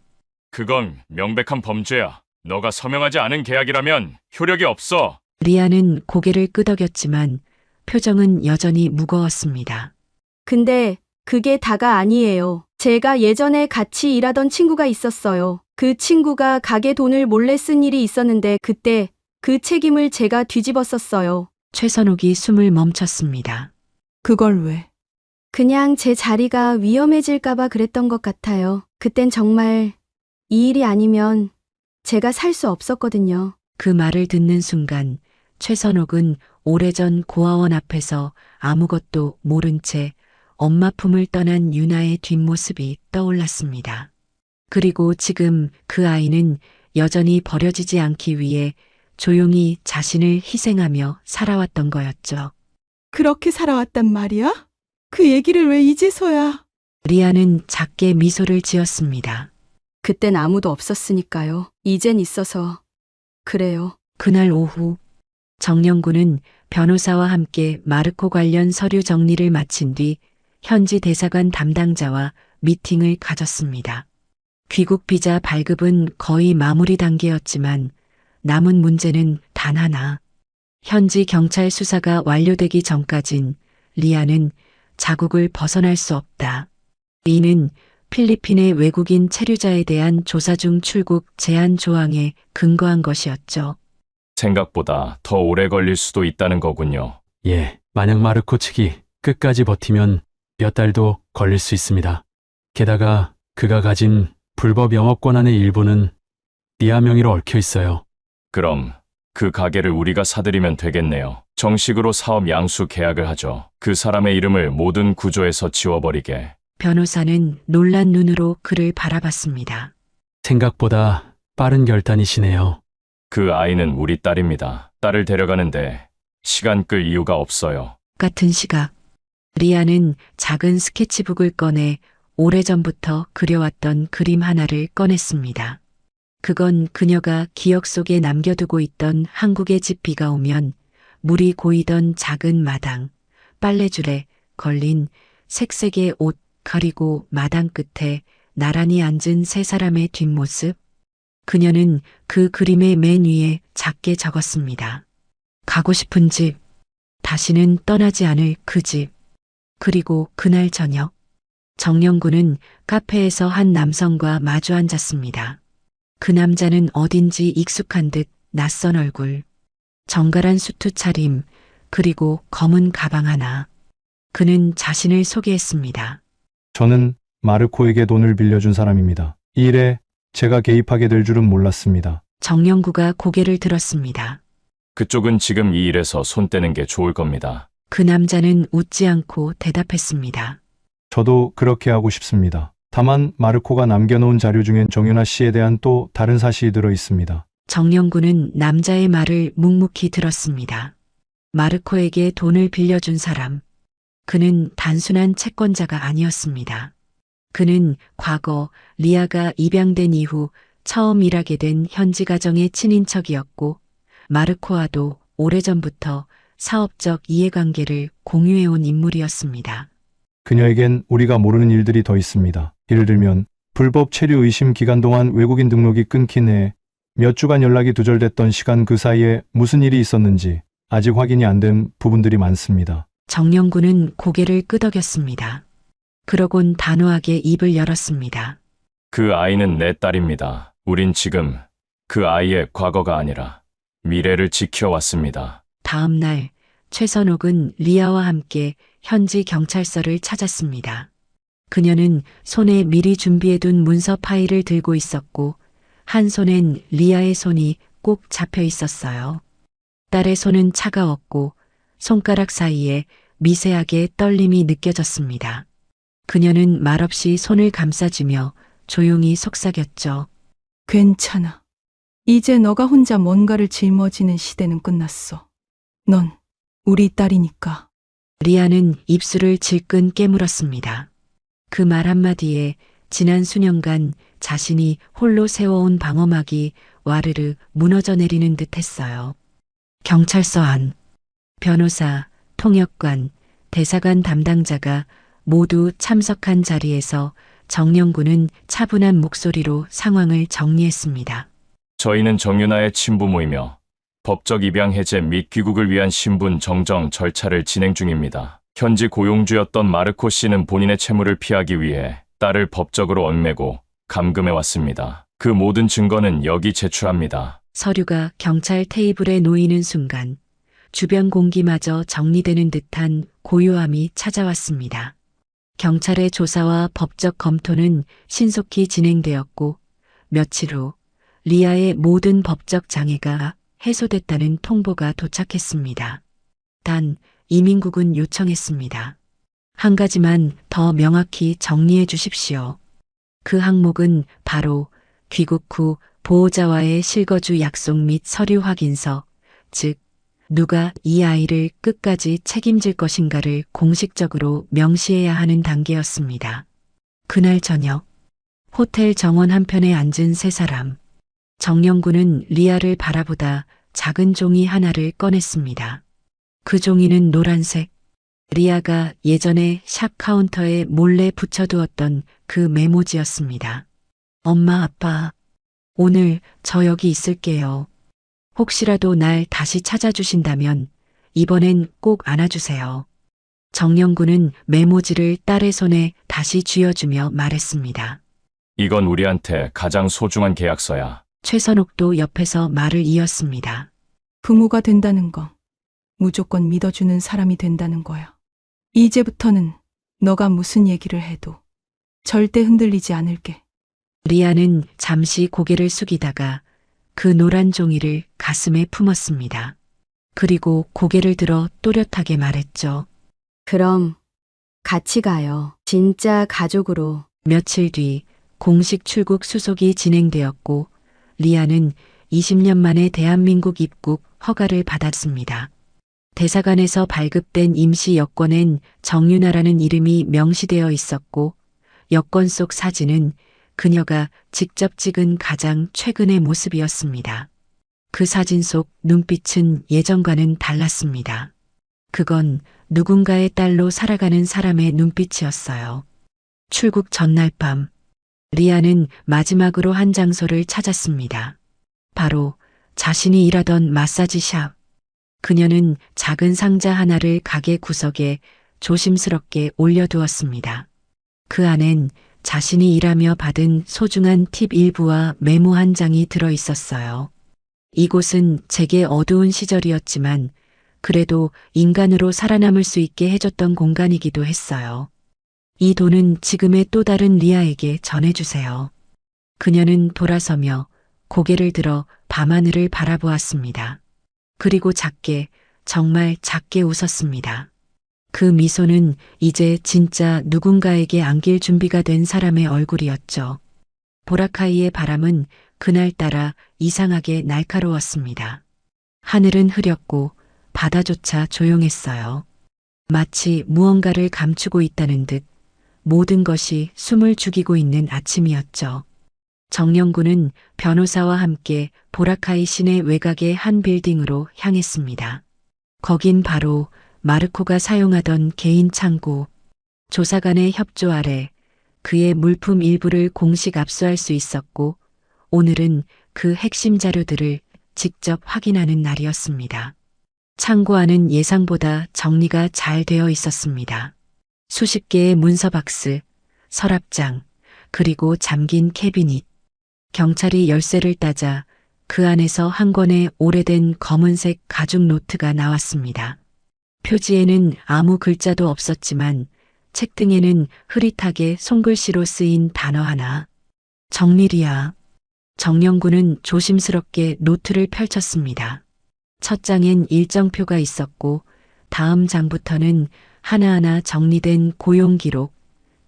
그건 명백한 범죄야. 너가 서명하지 않은 계약이라면 효력이 없어. 리아는 고개를 끄덕였지만 표정은 여전히 무거웠습니다. 근데 그게 다가 아니에요. 제가 예전에 같이 일하던 친구가 있었어요. 그 친구가 가게 돈을 몰래 쓴 일이 있었는데 그때 그 책임을 제가 뒤집었었어요. 최선옥이 숨을 멈췄습니다. 그걸 왜? 그냥 제 자리가 위험해질까봐 그랬던 것 같아요. 그땐 정말 이 일이 아니면 제가 살 수 없었거든요. 그 말을 듣는 순간 최선옥은 오래전 고아원 앞에서 아무것도 모른 채 엄마 품을 떠난 유나의 뒷모습이 떠올랐습니다. 그리고 지금 그 아이는 여전히 버려지지 않기 위해 조용히 자신을 희생하며 살아왔던 거였죠. 그렇게 살아왔단 말이야? 그 얘기를 왜 이제서야? 리아는 작게 미소를 지었습니다. 그땐 아무도 없었으니까요. 이젠 있어서 그래요. 그날 오후 정영구는 변호사와 함께 마르코 관련 서류 정리를 마친 뒤 현지 대사관 담당자와 미팅을 가졌습니다. 귀국 비자 발급은 거의 마무리 단계였지만 남은 문제는 단 하나. 현지 경찰 수사가 완료되기 전까진 리아는 자국을 벗어날 수 없다. 이는 필리핀의 외국인 체류자에 대한 조사 중 출국 제한 조항에 근거한 것이었죠. 생각보다 더 오래 걸릴 수도 있다는 거군요. 예, 만약 마르코 측이 끝까지 버티면 몇 달도 걸릴 수 있습니다. 게다가 그가 가진 불법 영업 권한의 일부는 리아 명의로 얽혀 있어요. 그럼 그 가게를 우리가 사들이면 되겠네요. 정식으로 사업 양수 계약을 하죠. 그 사람의 이름을 모든 구조에서 지워버리게. 변호사는 놀란 눈으로 그를 바라봤습니다. 생각보다 빠른 결단이시네요. 그 아이는 우리 딸입니다. 딸을 데려가는데 시간 끌 이유가 없어요. 같은 시각 리아는 작은 스케치북을 꺼내 오래전부터 그려왔던 그림 하나를 꺼냈습니다. 그건 그녀가 기억 속에 남겨두고 있던 한국의 집 비가 오면 물이 고이던 작은 마당, 빨래줄에 걸린 색색의 옷, 그리고 마당 끝에 나란히 앉은 세 사람의 뒷모습. 그녀는 그 그림의 맨 위에 작게 적었습니다. 가고 싶은 집, 다시는 떠나지 않을 그 집. 그리고 그날 저녁, 정영구는 카페에서 한 남성과 마주 앉았습니다. 그 남자는 어딘지 익숙한 듯 낯선 얼굴, 정갈한 수트 차림, 그리고 검은 가방 하나. 그는 자신을 소개했습니다. 저는 마르코에게 돈을 빌려준 사람입니다. 이 일에 제가 개입하게 될 줄은 몰랐습니다. 정영구가 고개를 들었습니다. 그쪽은 지금 이 일에서 손 떼는 게 좋을 겁니다. 그 남자는 웃지 않고 대답했습니다. 저도 그렇게 하고 싶습니다. 다만 마르코가 남겨놓은 자료 중엔 정윤아 씨에 대한 또 다른 사실이 들어 있습니다. 정영구는 남자의 말을 묵묵히 들었습니다. 마르코에게 돈을 빌려준 사람. 그는 단순한 채권자가 아니었습니다. 그는 과거 리아가 입양된 이후 처음 일하게 된 현지 가정의 친인척이었고, 마르코와도 오래전부터 사업적 이해관계를 공유해온 인물이었습니다. 그녀에겐 우리가 모르는 일들이 더 있습니다. 예를 들면 불법 체류 의심 기간 동안 외국인 등록이 끊긴 해에 몇 주간 연락이 두절됐던 시간, 그 사이에 무슨 일이 있었는지 아직 확인이 안 된 부분들이 많습니다. 정영구는 고개를 끄덕였습니다. 그러곤 단호하게 입을 열었습니다. 그 아이는 내 딸입니다. 우린 지금 그 아이의 과거가 아니라 미래를 지켜왔습니다. 다음 날 최선옥은 리아와 함께 현지 경찰서를 찾았습니다. 그녀는 손에 미리 준비해둔 문서 파일을 들고 있었고, 한 손엔 리아의 손이 꼭 잡혀 있었어요. 딸의 손은 차가웠고 손가락 사이에 미세하게 떨림이 느껴졌습니다. 그녀는 말없이 손을 감싸주며 조용히 속삭였죠. 괜찮아. 이제 너가 혼자 뭔가를 짊어지는 시대는 끝났어. 넌 우리 딸이니까. 리아는 입술을 질끈 깨물었습니다. 그 말 한마디에 지난 수년간 자신이 홀로 세워온 방어막이 와르르 무너져 내리는 듯 했어요. 경찰서 안, 변호사, 통역관, 대사관 담당자가 모두 참석한 자리에서 정영구는 차분한 목소리로 상황을 정리했습니다. 저희는 정윤아의 친부모이며 법적 입양 해제 및 귀국을 위한 신분 정정 절차를 진행 중입니다. 현지 고용주였던 마르코 씨는 본인의 채무를 피하기 위해 딸을 법적으로 얽매고 감금해 왔습니다. 그 모든 증거는 여기 제출합니다. 서류가 경찰 테이블에 놓이는 순간 주변 공기마저 정리되는 듯한 고요함이 찾아왔습니다. 경찰의 조사와 법적 검토는 신속히 진행되었고, 며칠 후 리아의 모든 법적 장애가 해소됐다는 통보가 도착했습니다. 단 이민국은 요청했습니다. 한 가지만 더 명확히 정리해 주십시오. 그 항목은 바로 귀국 후 보호자와의 실거주 약속 및 서류 확인서, 즉 누가 이 아이를 끝까지 책임질 것인가를 공식적으로 명시해야 하는 단계였습니다. 그날 저녁, 호텔 정원 한편에 앉은 세 사람. 정영구는 리아를 바라보다 작은 종이 하나를 꺼냈습니다. 그 종이는 노란색. 리아가 예전에 샵 카운터에 몰래 붙여두었던 그 메모지였습니다. 엄마, 아빠, 오늘 저 여기 있을게요. 혹시라도 날 다시 찾아주신다면 이번엔 꼭 안아주세요. 정영구는 메모지를 딸의 손에 다시 쥐어주며 말했습니다. 이건 우리한테 가장 소중한 계약서야. 최선옥도 옆에서 말을 이었습니다. 부모가 된다는 건 무조건 믿어주는 사람이 된다는 거야. 이제부터는 너가 무슨 얘기를 해도 절대 흔들리지 않을게. 리아는 잠시 고개를 숙이다가 그 노란 종이를 가슴에 품었습니다. 그리고 고개를 들어 또렷하게 말했죠. 그럼 같이 가요. 진짜 가족으로. 며칠 뒤 공식 출국 수속이 진행되었고, 리아는 20년 만에 대한민국 입국 허가를 받았습니다. 대사관에서 발급된 임시 여권엔 정윤아라는 이름이 명시되어 있었고 여권 속 사진은 그녀가 직접 찍은 가장 최근의 모습이었습니다. 그 사진 속 눈빛은 예전과는 달랐습니다. 그건 누군가의 딸로 살아가는 사람의 눈빛이었어요. 출국 전날 밤, 리아는 마지막으로 한 장소를 찾았습니다. 바로 자신이 일하던 마사지 샵. 그녀는 작은 상자 하나를 가게 구석에 조심스럽게 올려두었습니다. 그 안엔 자신이 일하며 받은 소중한 팁 일부와 메모 한 장이 들어 있었어요. 이곳은 제게 어두운 시절이었지만 그래도 인간으로 살아남을 수 있게 해줬던 공간이기도 했어요. 이 돈은 지금의 또 다른 리아에게 전해주세요. 그녀는 돌아서며 고개를 들어 밤하늘을 바라보았습니다. 그리고 작게, 정말 작게 웃었습니다. 그 미소는 이제 진짜 누군가에게 안길 준비가 된 사람의 얼굴이었죠. 보라카이의 바람은 그날따라 이상하게 날카로웠습니다. 하늘은 흐렸고 바다조차 조용했어요. 마치 무언가를 감추고 있다는 듯 모든 것이 숨을 죽이고 있는 아침이었죠. 정영구는 변호사와 함께 보라카이 시내 외곽의 한 빌딩으로 향했습니다. 거긴 바로 마르코가 사용하던 개인 창고. 조사관의 협조 아래 그의 물품 일부를 공식 압수할 수 있었고 오늘은 그 핵심 자료들을 직접 확인하는 날이었습니다. 창고 안은 예상보다 정리가 잘 되어 있었습니다. 수십 개의 문서 박스, 서랍장, 그리고 잠긴 캐비닛. 경찰이 열쇠를 따자 그 안에서 한 권의 오래된 검은색 가죽 노트가 나왔습니다. 표지에는 아무 글자도 없었지만 책등에는 흐릿하게 손글씨로 쓰인 단어 하나. 정밀이야. 정영구는 조심스럽게 노트를 펼쳤습니다. 첫 장엔 일정표가 있었고 다음 장부터는 하나하나 정리된 고용 기록,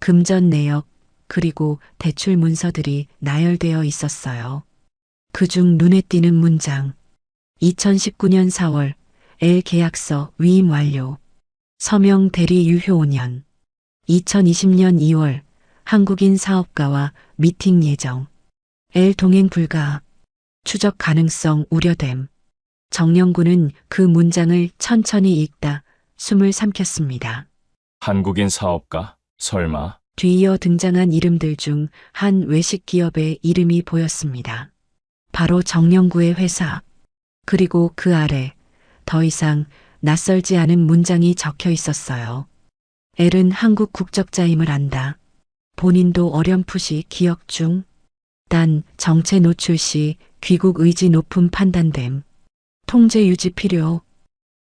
금전 내역, 그리고 대출 문서들이 나열되어 있었어요. 그중 눈에 띄는 문장. 2019년 4월 L 계약서 위임 완료. 서명 대리 유효 5년. 2020년 2월 한국인 사업가와 미팅 예정. L 동행 불가. 추적 가능성 우려됨. 정영구는 그 문장을 천천히 읽다 숨을 삼켰습니다. 한국인 사업가? 설마? 뒤이어 등장한 이름들 중 한 외식 기업의 이름이 보였습니다. 바로 정영구의 회사. 그리고 그 아래 더 이상 낯설지 않은 문장이 적혀 있었어요. L은 한국 국적자임을 안다. 본인도 어렴풋이 기억 중. 단 정체 노출 시 귀국 의지 높음 판단됨. 통제 유지 필요.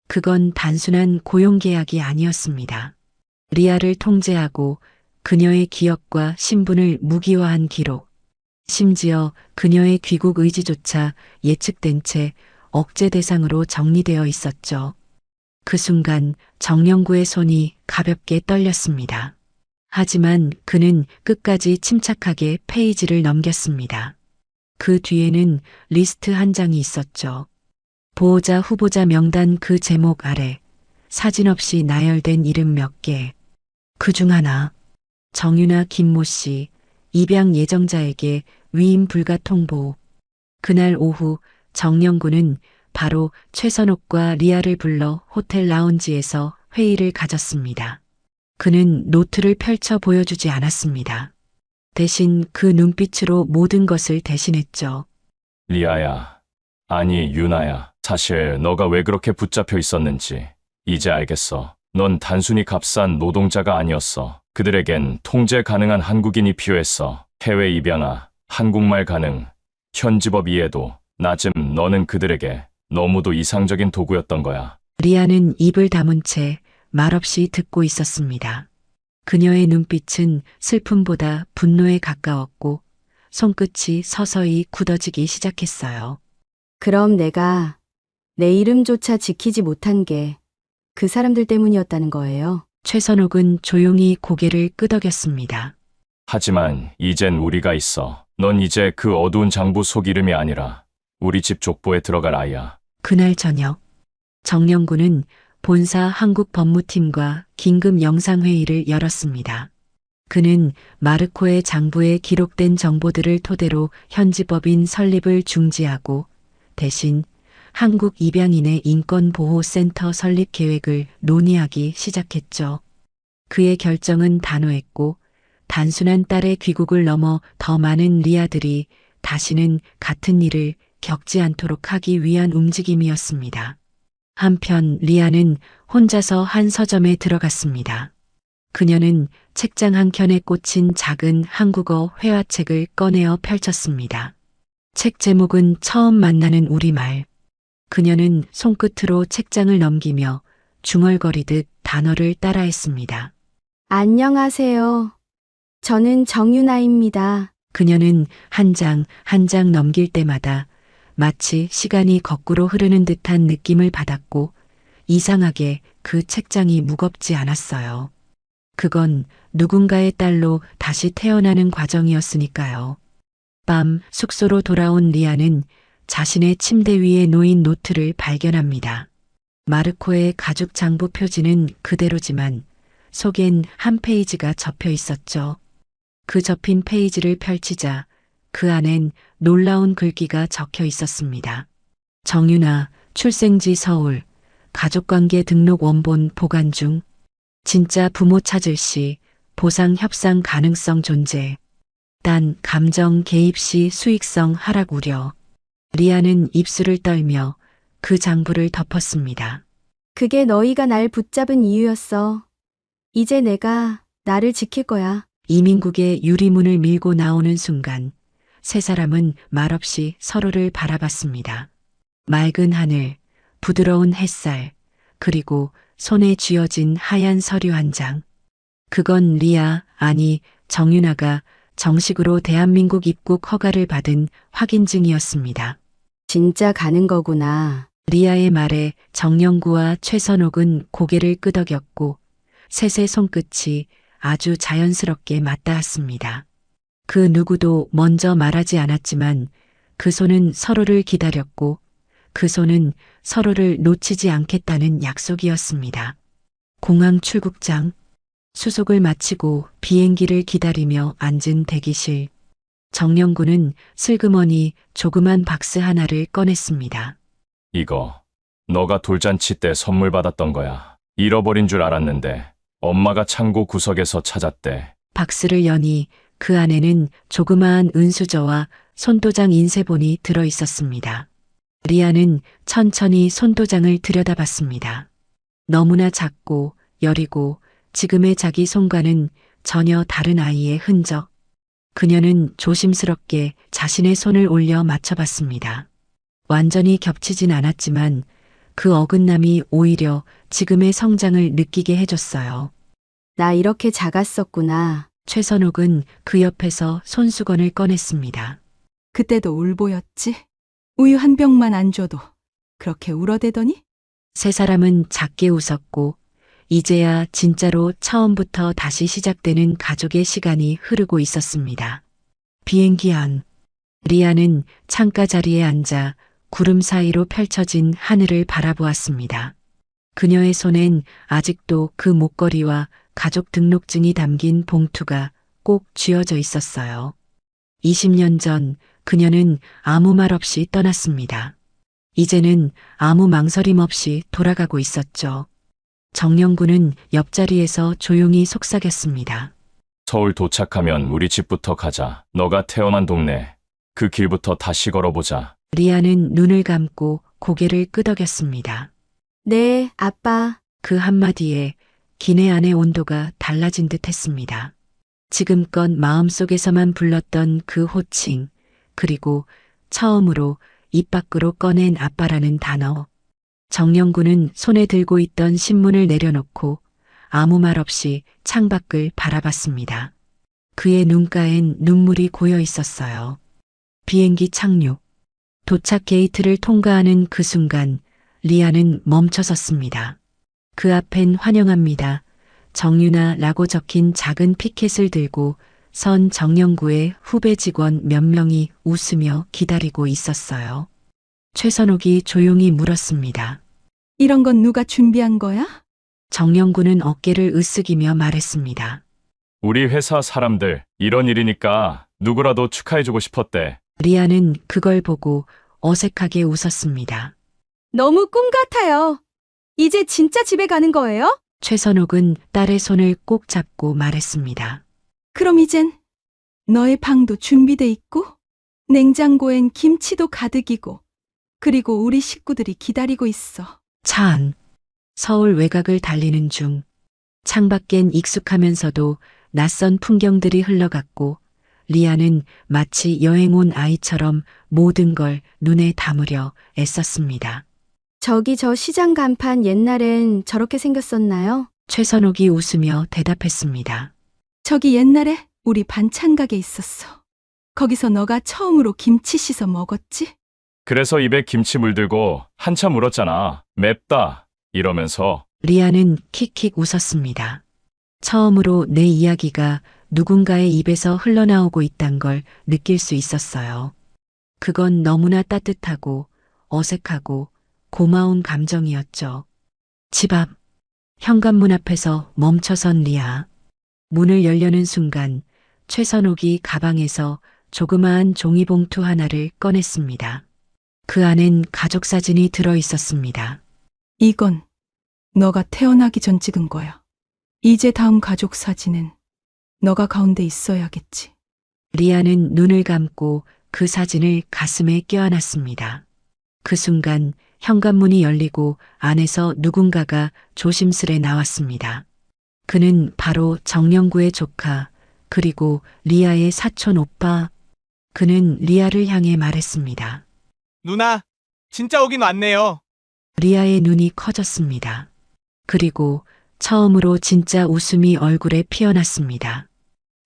그건 단순한 고용계약이 아니었습니다. 리아를 통제하고 그녀의 기억과 신분을 무기화한 기록. 심지어 그녀의 귀국 의지조차 예측된 채 억제 대상으로 정리되어 있었죠. 그 순간 정영구의 손이 가볍게 떨렸습니다. 하지만 그는 끝까지 침착하게 페이지를 넘겼습니다. 그 뒤에는 리스트 한 장이 있었죠. 보호자 후보자 명단 그 제목 아래 사진 없이 나열된 이름 몇 개. 그중 하나. 정윤아 김모 씨, 입양 예정자에게 위임 불가 통보. 그날 오후 정영구는 바로 최선옥과 리아를 불러 호텔 라운지에서 회의를 가졌습니다. 그는 노트를 펼쳐 보여주지 않았습니다. 대신 그 눈빛으로 모든 것을 대신했죠. 리아야. 아니, 유나야. 사실 너가 왜 그렇게 붙잡혀 있었는지 이제 알겠어. 넌 단순히 값싼 노동자가 아니었어. 그들에겐 통제 가능한 한국인이 필요했어. 해외 입양아, 한국말 가능, 현지법 이해도 낮음. 너는 그들에게 너무도 이상적인 도구였던 거야. 리아는 입을 다문 채 말없이 듣고 있었습니다. 그녀의 눈빛은 슬픔보다 분노에 가까웠고 손끝이 서서히 굳어지기 시작했어요. 그럼 내가 내 이름조차 지키지 못한 게 그 사람들 때문이었다는 거예요. 최선옥은 조용히 고개를 끄덕였습니다. 하지만 이젠 우리가 있어. 넌 이제 그 어두운 장부 속 이름이 아니라 우리 집 족보에 들어갈 아이야. 그날 저녁 정영구는 본사 한국 법무팀과 긴급 영상회의를 열었습니다. 그는 마르코의 장부에 기록된 정보들을 토대로 현지 법인 설립을 중지하고 대신 한국 입양인의 인권보호센터 설립 계획을 논의하기 시작했죠. 그의 결정은 단호했고 단순한 딸의 귀국을 넘어 더 많은 리아들이 다시는 같은 일을 겪지 않도록 하기 위한 움직임이었습니다. 한편 리아는 혼자서 한 서점에 들어갔습니다. 그녀는 책장 한 켠에 꽂힌 작은 한국어 회화책을 꺼내어 펼쳤습니다. 책 제목은 처음 만나는 우리말. 그녀는 손끝으로 책장을 넘기며 중얼거리듯 단어를 따라했습니다. 안녕하세요. 저는 정윤아입니다. 그녀는 한 장 한 장 넘길 때마다 마치 시간이 거꾸로 흐르는 듯한 느낌을 받았고 이상하게 그 책장이 무겁지 않았어요. 그건 누군가의 딸로 다시 태어나는 과정이었으니까요. 밤 숙소로 돌아온 리아는 자신의 침대 위에 놓인 노트를 발견합니다. 마르코의 가죽 장부 표지는 그대로지만 속엔 한 페이지가 접혀 있었죠. 그 접힌 페이지를 펼치자 그 안엔 놀라운 글귀가 적혀 있었습니다. 정윤아, 출생지 서울, 가족관계 등록 원본 보관 중, 진짜 부모 찾을 시 보상 협상 가능성 존재, 단 감정 개입 시 수익성 하락 우려. 리아는 입술을 떨며 그 장부를 덮었습니다. 그게 너희가 날 붙잡은 이유였어. 이제 내가 나를 지킬 거야. 이민국의 유리문을 밀고 나오는 순간 세 사람은 말없이 서로를 바라봤습니다. 맑은 하늘, 부드러운 햇살, 그리고 손에 쥐어진 하얀 서류 한 장. 그건 리아, 아니 정윤아가 정식으로 대한민국 입국 허가를 받은 확인증이었습니다. 진짜 가는 거구나. 리아의 말에 정영구와 최선옥은 고개를 끄덕였고 셋의 손끝이 아주 자연스럽게 맞닿았습니다. 그 누구도 먼저 말하지 않았지만 그 손은 서로를 기다렸고 그 손은 서로를 놓치지 않겠다는 약속이었습니다. 공항 출국장, 수속을 마치고 비행기를 기다리며 앉은 대기실. 정영구는 슬그머니 조그만 박스 하나를 꺼냈습니다. 이거 너가 돌잔치 때 선물 받았던 거야. 잃어버린 줄 알았는데 엄마가 창고 구석에서 찾았대. 박스를 여니 그 안에는 조그마한 은수저와 손도장 인쇄본이 들어 있었습니다. 리아는 천천히 손도장을 들여다봤습니다. 너무나 작고 여리고 지금의 자기 손과는 전혀 다른 아이의 흔적. 그녀는 조심스럽게 자신의 손을 올려 맞춰봤습니다. 완전히 겹치진 않았지만 그 어긋남이 오히려 지금의 성장을 느끼게 해줬어요. 나 이렇게 작았었구나. 최선옥은 그 옆에서 손수건을 꺼냈습니다. 그때도 울보였지? 우유 한 병만 안 줘도 그렇게 울어대더니? 세 사람은 작게 웃었고 이제야 진짜로 처음부터 다시 시작되는 가족의 시간이 흐르고 있었습니다. 비행기 안. 리아는 창가 자리에 앉아 구름 사이로 펼쳐진 하늘을 바라보았습니다. 그녀의 손엔 아직도 그 목걸이와 가족 등록증이 담긴 봉투가 꼭 쥐어져 있었어요. 20년 전 그녀는 아무 말 없이 떠났습니다. 이제는 아무 망설임 없이 돌아가고 있었죠. 정영구는 옆자리에서 조용히 속삭였습니다. 서울 도착하면 우리 집부터 가자. 너가 태어난 동네. 그 길부터 다시 걸어보자. 리아는 눈을 감고 고개를 끄덕였습니다. 네, 아빠. 그 한마디에 기내 안의 온도가 달라진 듯 했습니다. 지금껏 마음속에서만 불렀던 그 호칭, 그리고 처음으로 입 밖으로 꺼낸 아빠라는 단어. 정영구는 손에 들고 있던 신문을 내려놓고 아무 말 없이 창밖을 바라봤습니다. 그의 눈가엔 눈물이 고여 있었어요. 비행기 착륙. 도착 게이트를 통과하는 그 순간 리아는 멈춰섰습니다. 그 앞엔 환영합니다. 정윤아라고 적힌 작은 피켓을 들고 선 정영구의 후배 직원 몇 명이 웃으며 기다리고 있었어요. 최선옥이 조용히 물었습니다. 이런 건 누가 준비한 거야? 정영구는 어깨를 으쓱이며 말했습니다. 우리 회사 사람들 이런 일이니까 누구라도 축하해주고 싶었대. 리아는 그걸 보고 어색하게 웃었습니다. 너무 꿈 같아요. 이제 진짜 집에 가는 거예요? 최선옥은 딸의 손을 꼭 잡고 말했습니다. 그럼 이젠 너의 방도 준비돼 있고, 냉장고엔 김치도 가득이고, 그리고 우리 식구들이 기다리고 있어. 차 안. 서울 외곽을 달리는 중 창밖엔 익숙하면서도 낯선 풍경들이 흘러갔고 리아는 마치 여행 온 아이처럼 모든 걸 눈에 담으려 애썼습니다. 저기 저 시장 간판 옛날엔 저렇게 생겼었나요? 최선옥이 웃으며 대답했습니다. 저기 옛날에 우리 반찬 가게 있었어. 거기서 너가 처음으로 김치 씻어 먹었지? 그래서 입에 김치 물들고 한참 울었잖아. 맵다. 이러면서. 리아는 킥킥 웃었습니다. 처음으로 내 이야기가 누군가의 입에서 흘러나오고 있단 걸 느낄 수 있었어요. 그건 너무나 따뜻하고 어색하고 고마운 감정이었죠. 집 앞 현관문 앞에서 멈춰선 리아. 문을 열려는 순간 최선옥이 가방에서 조그마한 종이봉투 하나를 꺼냈습니다. 그 안엔 가족 사진이 들어 있었습니다. 이건 너가 태어나기 전 찍은 거야. 이제 다음 가족 사진은 너가 가운데 있어야겠지. 리아는 눈을 감고 그 사진을 가슴에 껴안았습니다. 그 순간 현관문이 열리고 안에서 누군가가 조심스레 나왔습니다. 그는 바로 정영구의 조카, 그리고 리아의 사촌 오빠. 그는 리아를 향해 말했습니다. 누나, 진짜 오긴 왔네요. 리아의 눈이 커졌습니다. 그리고 처음으로 진짜 웃음이 얼굴에 피어났습니다.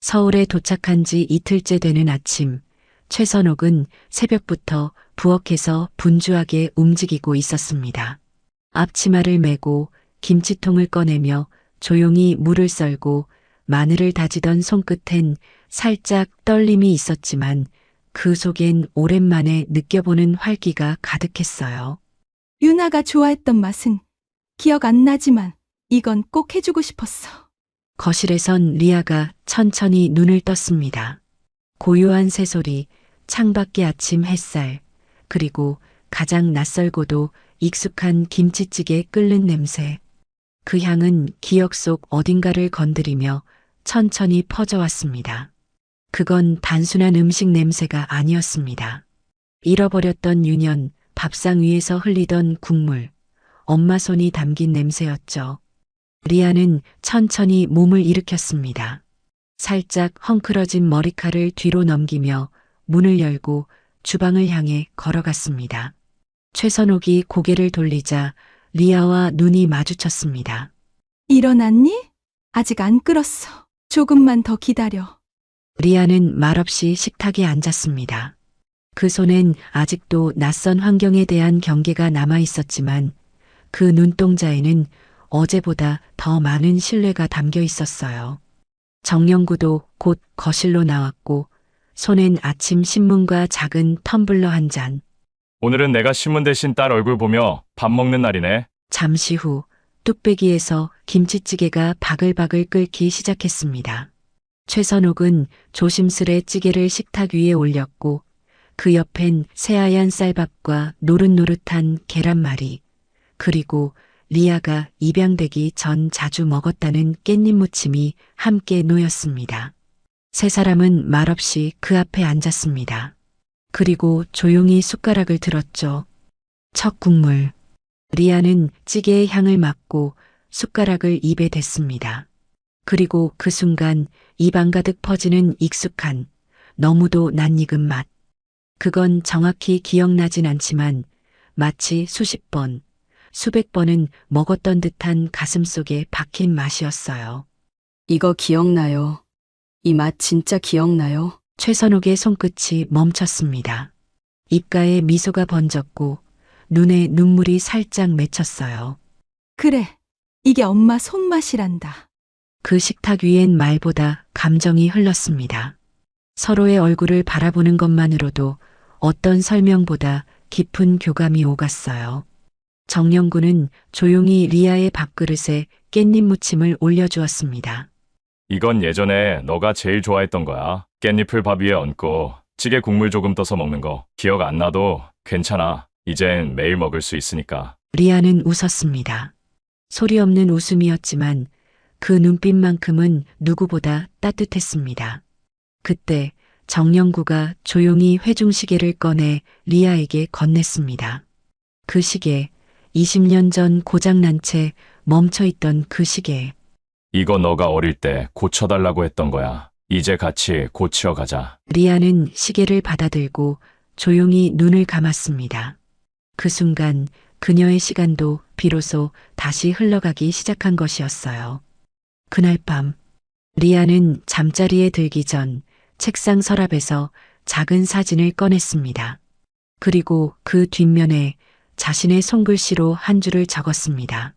서울에 도착한 지 이틀째 되는 아침, 최선옥은 새벽부터 부엌에서 분주하게 움직이고 있었습니다. 앞치마를 메고 김치통을 꺼내며 조용히 물을 썰고 마늘을 다지던 손끝엔 살짝 떨림이 있었지만 그 속엔 오랜만에 느껴보는 활기가 가득했어요. 유나가 좋아했던 맛은 기억 안 나지만 이건 꼭 해주고 싶었어. 거실에선 리아가 천천히 눈을 떴습니다. 고요한 새소리, 창밖의 아침 햇살, 그리고 가장 낯설고도 익숙한 김치찌개 끓는 냄새. 그 향은 기억 속 어딘가를 건드리며 천천히 퍼져왔습니다. 그건 단순한 음식 냄새가 아니었습니다. 잃어버렸던 유년, 밥상 위에서 흘리던 국물, 엄마 손이 담긴 냄새였죠. 리아는 천천히 몸을 일으켰습니다. 살짝 헝클어진 머리칼을 뒤로 넘기며 문을 열고 주방을 향해 걸어갔습니다. 최선옥이 고개를 돌리자 리아와 눈이 마주쳤습니다. 일어났니? 아직 안 끓었어. 조금만 더 기다려. 리아는 말없이 식탁에 앉았습니다. 그 손엔 아직도 낯선 환경에 대한 경계가 남아 있었지만 그 눈동자에는 어제보다 더 많은 신뢰가 담겨 있었어요. 정영구도 곧 거실로 나왔고 손엔 아침 신문과 작은 텀블러 한 잔. 오늘은 내가 신문 대신 딸 얼굴 보며 밥 먹는 날이네. 잠시 후 뚝배기에서 김치찌개가 바글바글 끓기 시작했습니다. 최선옥은 조심스레 찌개를 식탁 위에 올렸고 그 옆엔 새하얀 쌀밥과 노릇노릇한 계란말이, 그리고 리아가 입양되기 전 자주 먹었다는 깻잎 무침이 함께 놓였습니다. 세 사람은 말없이 그 앞에 앉았습니다. 그리고 조용히 숟가락을 들었죠. 첫 국물. 리아는 찌개의 향을 맡고 숟가락을 입에 댔습니다. 그리고 그 순간 입안 가득 퍼지는 익숙한, 너무도 낯익은 맛. 그건 정확히 기억나진 않지만 마치 수십 번, 수백 번은 먹었던 듯한 가슴속에 박힌 맛이었어요. 이거 기억나요. 이 맛 진짜 기억나요. 최선옥의 손끝이 멈췄습니다. 입가에 미소가 번졌고 눈에 눈물이 살짝 맺혔어요. 그래, 이게 엄마 손맛이란다. 그 식탁 위엔 말보다 감정이 흘렀습니다. 서로의 얼굴을 바라보는 것만으로도 어떤 설명보다 깊은 교감이 오갔어요. 정영구는 조용히 리아의 밥그릇에 깻잎 무침을 올려주었습니다. 이건 예전에 너가 제일 좋아했던 거야. 깻잎을 밥 위에 얹고 찌개 국물 조금 떠서 먹는 거. 기억 안 나도 괜찮아. 이젠 매일 먹을 수 있으니까. 리아는 웃었습니다. 소리 없는 웃음이었지만 그 눈빛만큼은 누구보다 따뜻했습니다. 그때 정영구가 조용히 회중시계를 꺼내 리아에게 건넸습니다. 그 시계, 20년 전 고장난 채 멈춰있던 그 시계. 이거 너가 어릴 때 고쳐달라고 했던 거야. 이제 같이 고치러 가자. 리아는 시계를 받아들고 조용히 눈을 감았습니다. 그 순간 그녀의 시간도 비로소 다시 흘러가기 시작한 것이었어요. 그날 밤, 리아는 잠자리에 들기 전 책상 서랍에서 작은 사진을 꺼냈습니다. 그리고 그 뒷면에 자신의 손글씨로 한 줄을 적었습니다.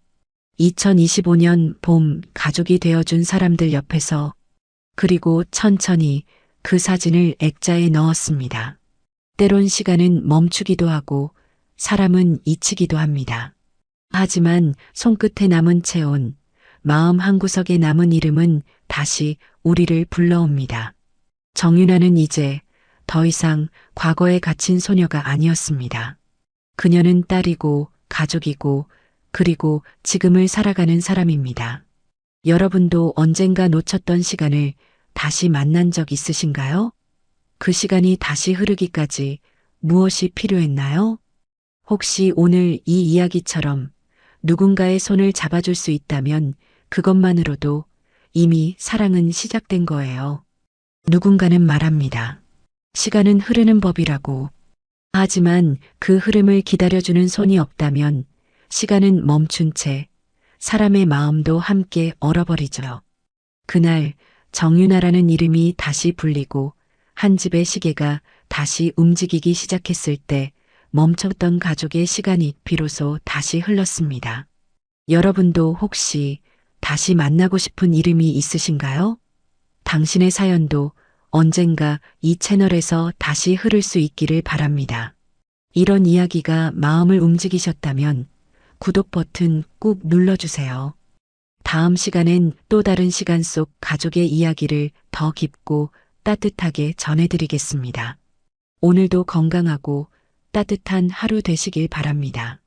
2025년 봄 가족이 되어준 사람들 옆에서. 그리고 천천히 그 사진을 액자에 넣었습니다. 때론 시간은 멈추기도 하고 사람은 잊히기도 합니다. 하지만 손끝에 남은 체온, 마음 한구석에 남은 이름은 다시 우리를 불러옵니다. 정윤아는 이제 더 이상 과거에 갇힌 소녀가 아니었습니다. 그녀는 딸이고 가족이고 그리고 지금을 살아가는 사람입니다. 여러분도 언젠가 놓쳤던 시간을 다시 만난 적 있으신가요? 그 시간이 다시 흐르기까지 무엇이 필요했나요? 혹시 오늘 이 이야기처럼 누군가의 손을 잡아줄 수 있다면 그것만으로도 이미 사랑은 시작된 거예요. 누군가는 말합니다. 시간은 흐르는 법이라고. 하지만 그 흐름을 기다려주는 손이 없다면 시간은 멈춘 채 사람의 마음도 함께 얼어버리죠. 그날 정윤아라는 이름이 다시 불리고 한 집의 시계가 다시 움직이기 시작했을 때 멈췄던 가족의 시간이 비로소 다시 흘렀습니다. 여러분도 혹시 다시 만나고 싶은 이름이 있으신가요? 당신의 사연도 언젠가 이 채널에서 다시 흐를 수 있기를 바랍니다. 이런 이야기가 마음을 움직이셨다면 구독 버튼 꾹 눌러주세요. 다음 시간엔 또 다른 시간 속 가족의 이야기를 더 깊고 따뜻하게 전해드리겠습니다. 오늘도 건강하고 따뜻한 하루 되시길 바랍니다.